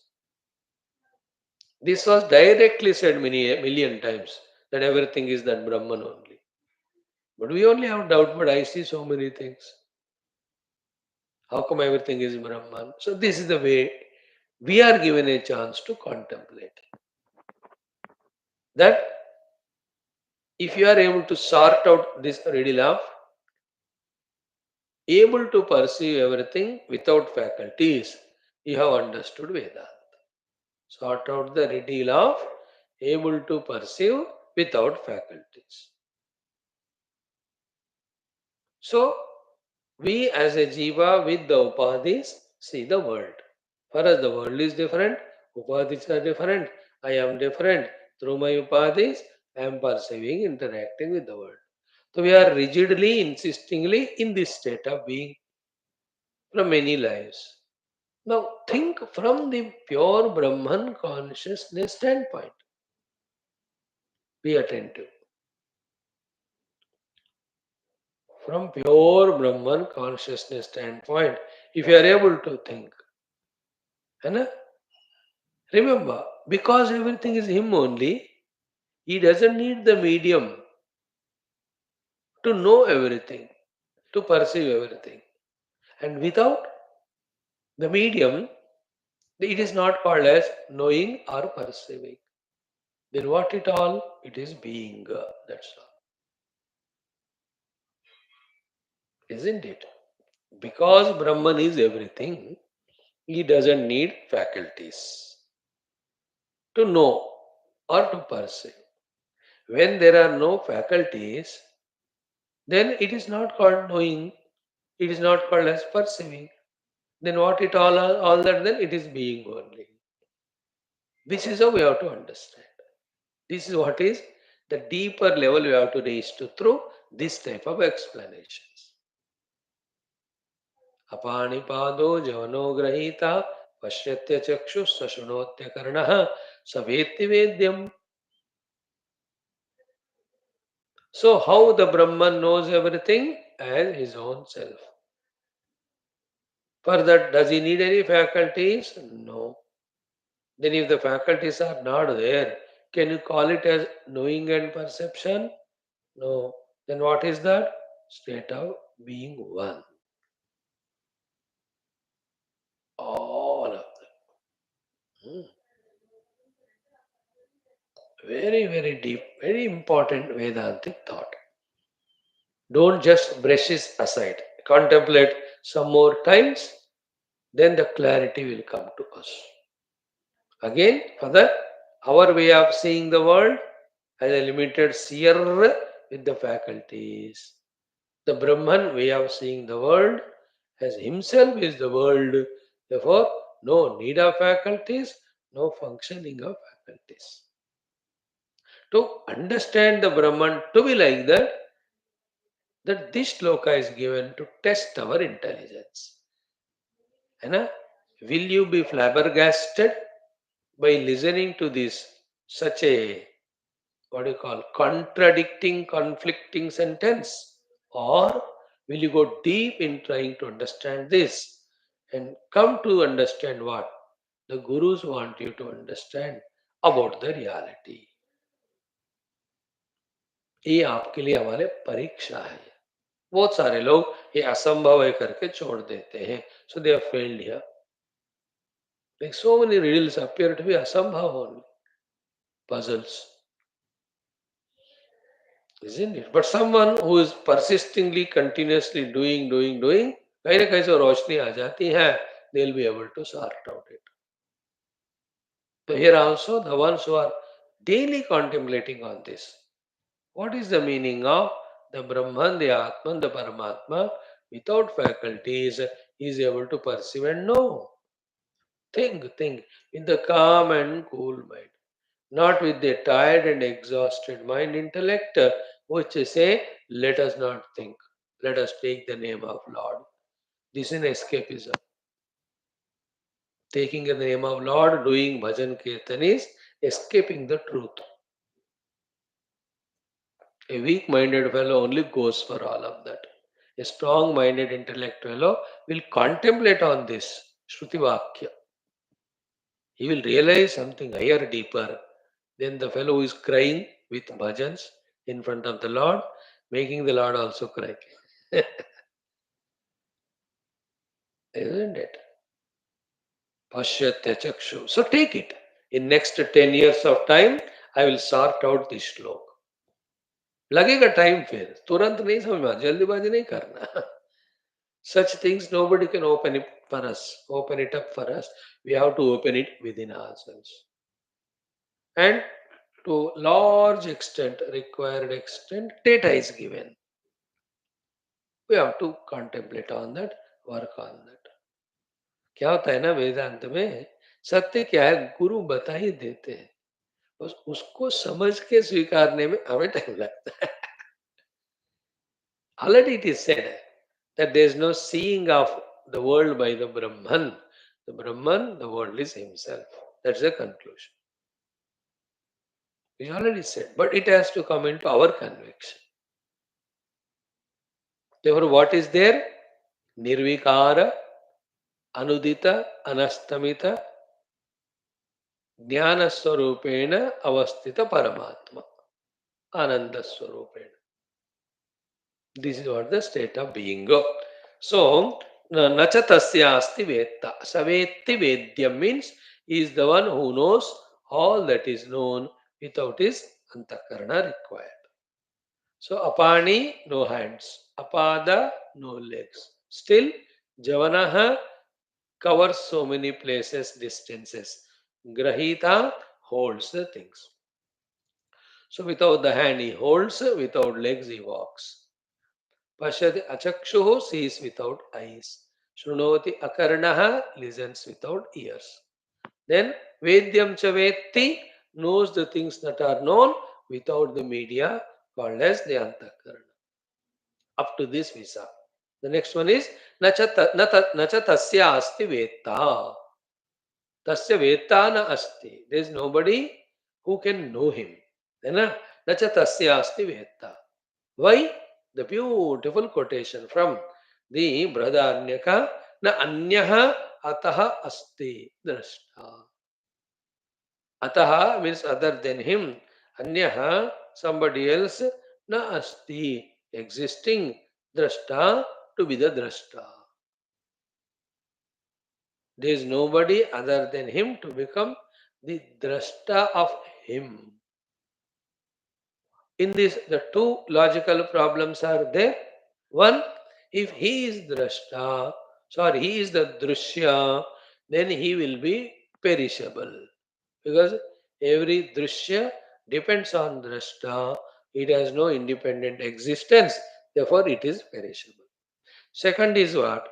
This was directly said a million times that everything is that Brahman only. But we only have doubt, but I see so many things. How come everything is Brahman? So, this is the way we are given a chance to contemplate. That if you are able to sort out this riddle of able to perceive everything without faculties, you have understood Vedanta. Sort out the riddle of able to perceive without faculties. So, we as a jiva with the upadhis see the world. For us, the world is different, upadhis are different, I am different. Through my upadhis, I am perceiving, interacting with the world. So, we are rigidly, insistingly in this state of being from many lives. Now, think from the pure Brahman consciousness standpoint. Be attentive. From pure Brahman consciousness standpoint, if you are able to think, and remember, because everything is Him only, He doesn't need the medium to know everything, to perceive everything. And without the medium, it is not called as knowing or perceiving. Then what it all? It is being. That's all. Isn't it? Because Brahman is everything, he doesn't need faculties to know or to perceive. When there are no faculties, then it is not called knowing, it is not called as perceiving. Then what it all that then it is being only. This is how we have to understand. This is what is the deeper level we have to reach to through this type of explanations. अपाणिपादो जवनो ग्रहीता पश्यत्य चक्षुः सशृणोत्य कर्णः स वेत्ति वेद्यम्. So how the Brahman knows everything? As his own self. For that, does he need any faculties? No. Then if the faculties are not there, can you call it as knowing and perception? No. Then what is that? State of being one. All of them. Very, very deep, very important Vedantic thought. Don't just brush it aside. Contemplate some more times, then the clarity will come to us. Again, for that, our way of seeing the world as a limited seer with the faculties. The Brahman way of seeing the world as himself is the world. Therefore, no need of faculties, no functioning of faculties. To understand the Brahman to be like that this shloka is given to test our intelligence. And will you be flabbergasted by listening to this such a what do you call contradicting, conflicting sentence? Or will you go deep in trying to understand this and come to understand what the gurus want you to understand about the reality? ये आपके लिए हमारे परीक्षा है. बहुत सारे लोग ये असंभव है करके छोड़ देते हैं. So they have failed here. Like so many riddles appear to be asambhav only. Puzzles. Isn't it? But someone who is persistingly, continuously doing, कहीं ना कहीं से रोशनी आ जाती है, they'll be able to sort out it. So here also, the ones who are daily contemplating on this, what is the meaning of the Brahman, the Atman, the Paramatma, without faculties, is able to perceive and know. Think in the calm and cool mind. Not with the tired and exhausted mind intellect, which say, let us not think, let us take the name of Lord. This is escapism. Taking the name of Lord, doing bhajan kirtan is escaping the truth. A weak-minded fellow only goes for all of that. A strong-minded intellect fellow will contemplate on this Shruti Vakya. He will realize something higher, deeper than the fellow who is crying with bhajans in front of the Lord, making the Lord also cry. Isn't it? Pashyatya chakshu. So take it. In next 10 years of time, I will sort out this slok. लगेगा time फिर तुरंत नहीं समझ में जल्दीबाजी नहीं करना. Such things nobody can open it for us, open it up for us. We have to open it within ourselves. And to large extent, required extent, data is given. We have to contemplate on that, work on that. क्या होता है ना वेदांत में, सत्य क्या है गुरु बता ही देते हैं, बस उसको समझ के स्वीकारने में हमें टाइम लगता है. Already it is said that there is no seeing of the world by the Brahman. The Brahman, the world is himself. That's the conclusion. We already said, but it has to come into our conviction. Therefore, what is there? Nirvikara, Anudita, Anastamita, Jnana Swarupena, Avastita Paramatma, Ananda Swarupena. This is what the state of being. So, nacha tasya asti vetta. Savetti vedyam means he is the one who knows all that is known without his antakarana required. So, apani, no hands. Apada, no legs. Still, javanaha covers so many places, distances. Grahita holds the things. So, without the hand he holds, without legs he walks. Pashyati achakshuhu sees without eyes. Shrunoti akarnaha listens without ears. Then Vedyam Chavetti knows the things that are known without the media called as the Antakarana. Up to this we saw. The next one is Nacha Tasya Asti Vetta. Tasya Vetta na Asti. There is nobody who can know him. Nacha Tasya Asti Vetta. Why? The beautiful quotation from the Bradharanyaka na anyaha ataha asti drashta. Ataha means other than him. Anyaha, somebody else, na asti, existing, drashta, to be the drashta. There is nobody other than him to become the drashta of him. In this, the two logical problems are there. One, if he is drashta, sorry, he is the drushya, then he will be perishable. Because every drushya depends on drashta, it has no independent existence, therefore it is perishable. Second is what?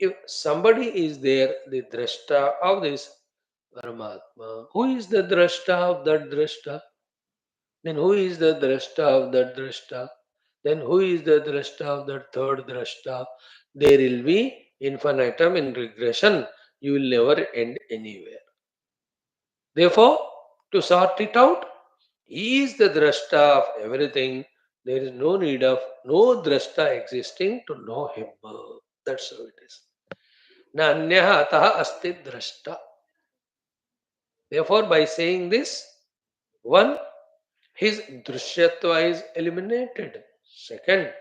If somebody is there, the drashta of this Paramatma, who is the drashta of that drashta? Then who is the drashta of that drashta? Then who is the drashta of that third drashta? There will be infinitum in regression. You will never end anywhere. Therefore, to sort it out, he is the drashta of everything. There is no need of no drashta existing to know him. That's how it is. Na anyaha ataha asti drashta. Therefore, by saying this, one, his drishyatva is eliminated. Second,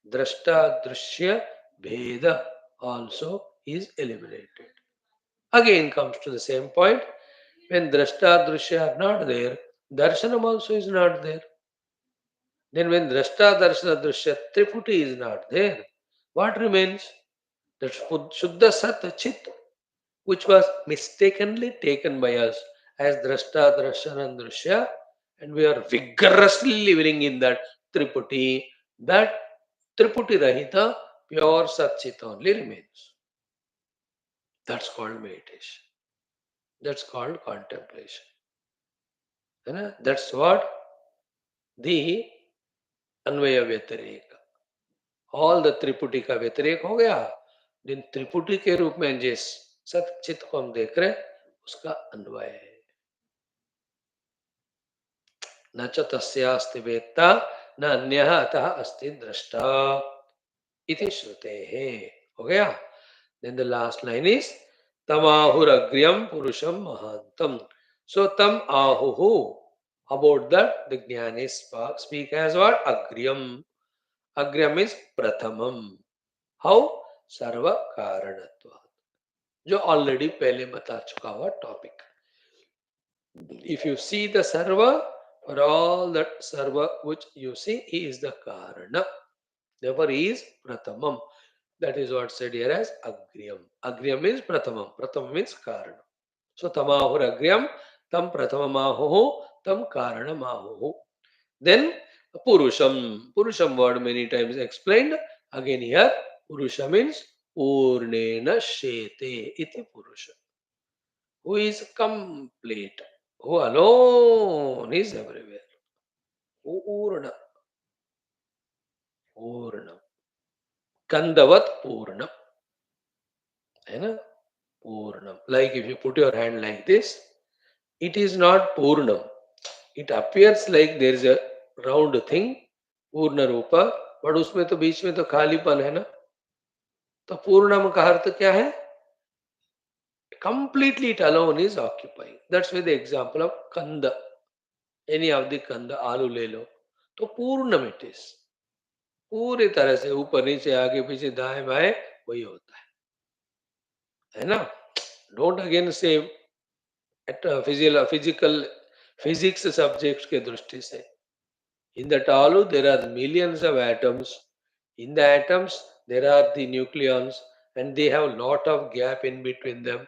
drashta drishya bheda also is eliminated. Again comes to the same point. When drashta drishya are not there, darshanam also is not there. Then when drashta darshana drishya triputi is not there, what remains? That shuddha sat chit, which was mistakenly taken by us as drashta darshana and drishya, and we are vigorously living in that triputi. That triputi rahita, pure satchit only remains. That's called meditation. That's called contemplation. That's what the अन्वय व्यतिरेक. All the triputi का व्यतिरेक हो गया. जिन त्रिपुटी के रूप में जिस सत चित को हम देख रहे हैं उसका अन्वय है। न च तस्यास्ति वेत्ता न अन्यः अतः अस्ति दृष्टा इति श्रुतेः। हो गया। Then the last line is तमाहुरग्र्यम पुरुषम महांतम। सो तम आहुहु, about that the jnani speak as what? Agryam. Agryam is prathamam. How? सर्व कारणत्वात्, जो ऑलरेडी पहले बता चुका हुआ topic. If you see the sarva, for all that sarva which you see, he is the karana. Therefore, he is prathamam. That is what said here as agryam. Agryam is prathamam. Prathamam means karana. So tamahur agryam, tam prathamamahuhu, tam karanamahuhu. Then purusham. Purusham word many times explained. Again here, purusha means purnena shete iti purusha. Who is complete, who alone is everywhere. Purna, Purna, Kandavat Purna. Purnam. Like if you put your hand like this, it is not Purnam. It appears like there is a round thing, Purna Rupa, but उसमें तो बीच में तो खालीपन है ना। तो पूर्णम का अर्थ क्या है? Completely it alone is occupying. That's why the example of Kanda. Any of the Kanda, आलू ले लो, तो पूर्णम it is. पूरी तरह से ऊपर नीचे आगे पीछे दाएं बाएं वही होता है ना। डोंट अगेन से फिजिकल फिजिक्स सब्जेक्ट के दृष्टि से, in the talu there are millions of atoms. In the atoms there are the nucleons and they have lot of gap in between them.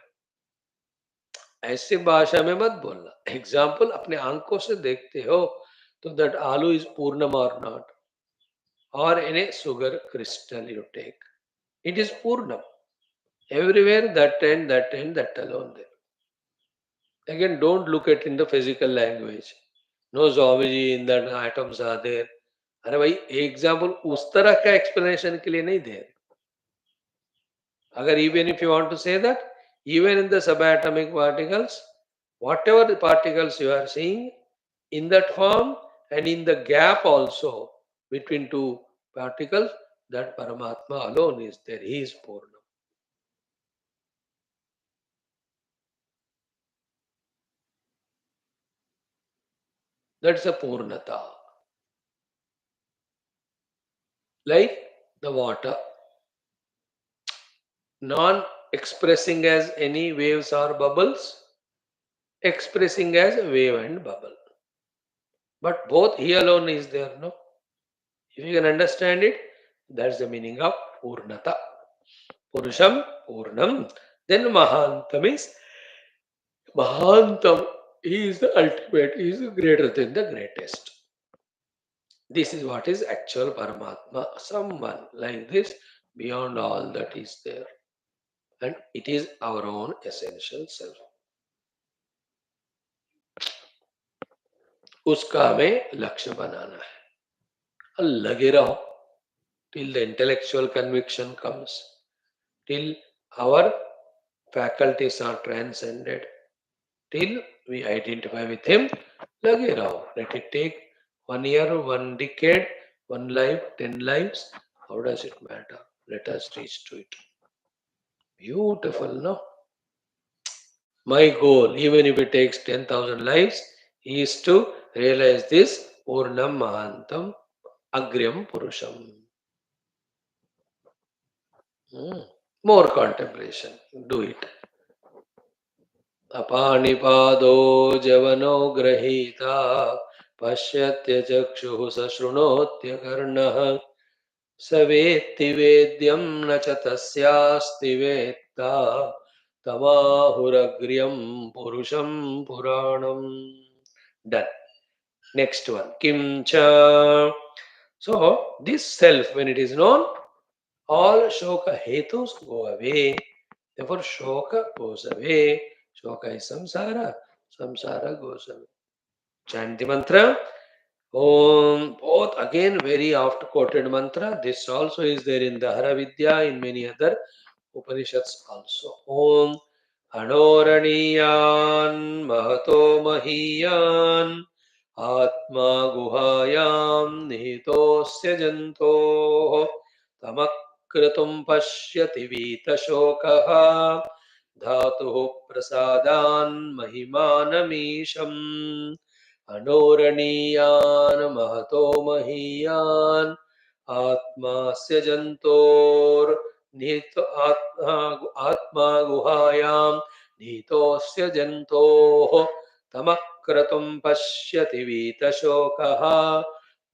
ऐसे भाषा में मत बोलना। एग्जाम्पल अपने आंखों से देखते हो तो दैट आलू इज पूर्णम और not, or in a sugar crystal you take, it is purnam. Everywhere that alone there. Again, don't look at in the physical language. No zoology in that atoms are there. अरे भाई example उस तरह का explanation के लिए नहीं दे। अगर even if you want to say that, even in the subatomic particles, whatever the particles you are seeing in that form and in the gap also between two particles, that Paramatma alone is there. He is Purna. That's a Purnata. Like the water, non-expressing as any waves or bubbles, expressing as a wave and bubble. But both he alone is there, no? If you can understand it, that's the meaning of Purnata. Purusham, Purnam. Then Mahantam is Mahantam. He is the ultimate, he is greater than the greatest. This is what is actual Paramatma. Someone like this, beyond all that is there. And it is our own essential self. उसका हमें लक्ष्य बनाना है और लगे रहो till the intellectual conviction comes, till our faculties are transcended, till we identify with him. लगे रहो. Let it take 1 year, 1 decade, 1 life, 10 lives. How does it matter? Let us reach to it. Beautiful, no? My goal, even if it takes 10,000 lives, is to realize this Purnam Mahantam Agryam Purusham. More contemplation. Do it. अपाणिपादो जवनो गृहीता पश्यत्य चक्षुः सशृणोत्य कर्णः स वेत्ति वेद्यं न च तस्यास्ति वेत्ता तमाहुरग्र्यं पुरुषं पुराणम्. Done. Next one. Kimcha. So this self, when it is known, all shoka hetus go away. Therefore, shoka goes away. Shoka is samsara. Samsara goes away. Chant the mantra. Om. Both again very oft quoted mantra. This also is there in the Hara Vidya, in many other. Upanishads also. Om Anoraniyan Mahato Mahiyan Atma Guhayam Nihitosya Janto Tamakratum Pashyati Vita Shokaha Dhatuh Prasadan Mahimanamisham Anoraniyan Mahato Mahiyan Atmasya Jantor Nito Atma Guhayam Nitosya Janto Tamakratum Pashyati Vitashokaha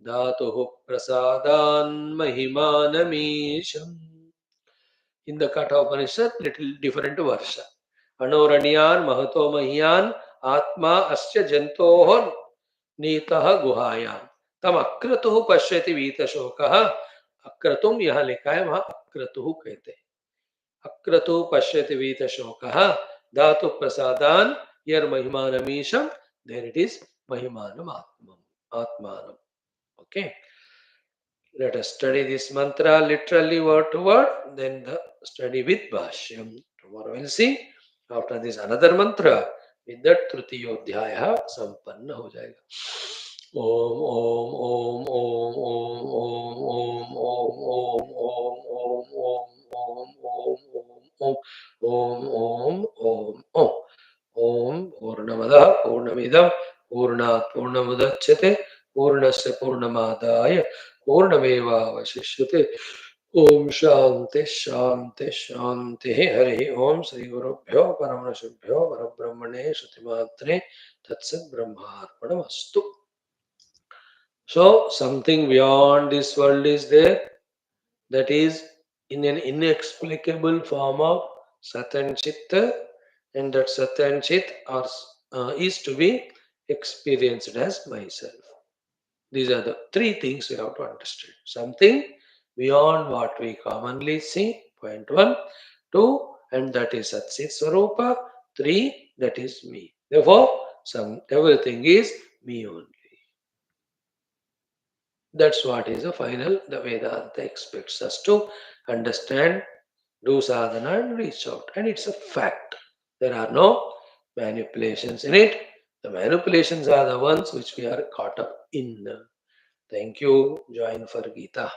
Dhatuh Prasadan Mahimanamisham. In the Katha Upanishad, little different version. Anoranyan Mahato Mahiyan Atma Asya Jantoh Nitaha Guhayam Tam Akratuh Pashyati Vitashokaha. अक्रतुम यहाँ लिखा है, वहां अक्रतु कहते हैं. अक्रतु पश्यति वीत शोकः धातु प्रसादान यर महिमानमीशम. देयर इट इज महिमानम आत्मानम. Okay, let us study this mantra literally word to word, then the study with Bhashyam. Tomorrow we'll see. After this another mantra. With that तृतीयोध्याय संपन्न हो जाएगा. ओम ओम ओम ओम ओम ओम ओम ओम ओम ओम ओम ओम ओम ओम ओम ओम ओम ओम पूर्णमदः पूर्णमिदं पूर्णात् पूर्णमुदच्यते पूर्णस्य पूर्णमादाय पूर्णमेवावशिष्यते. ओम शांति शांति शांति. हरि ओम. श्री गुरुभ्यो परमऋषिभ्यो परब्रह्मणे श्रुतिमात्रे तत्सत् ब्रह्मार्पणमस्तु. So something beyond this world is there, that is in an inexplicable form of Sat and Chit, and that Sat and Chit is to be experienced as myself. These are the three things we have to understand. Something beyond what we commonly see, point one. Two, and that is Sat Chit Swarupa. Three, that is me. Therefore, everything is me only. That's what is the final, the Vedanta expects us to understand, do sadhana and reach out. And it's a fact. There are no manipulations in it. The manipulations are the ones which we are caught up in. Thank you. Join for Gita.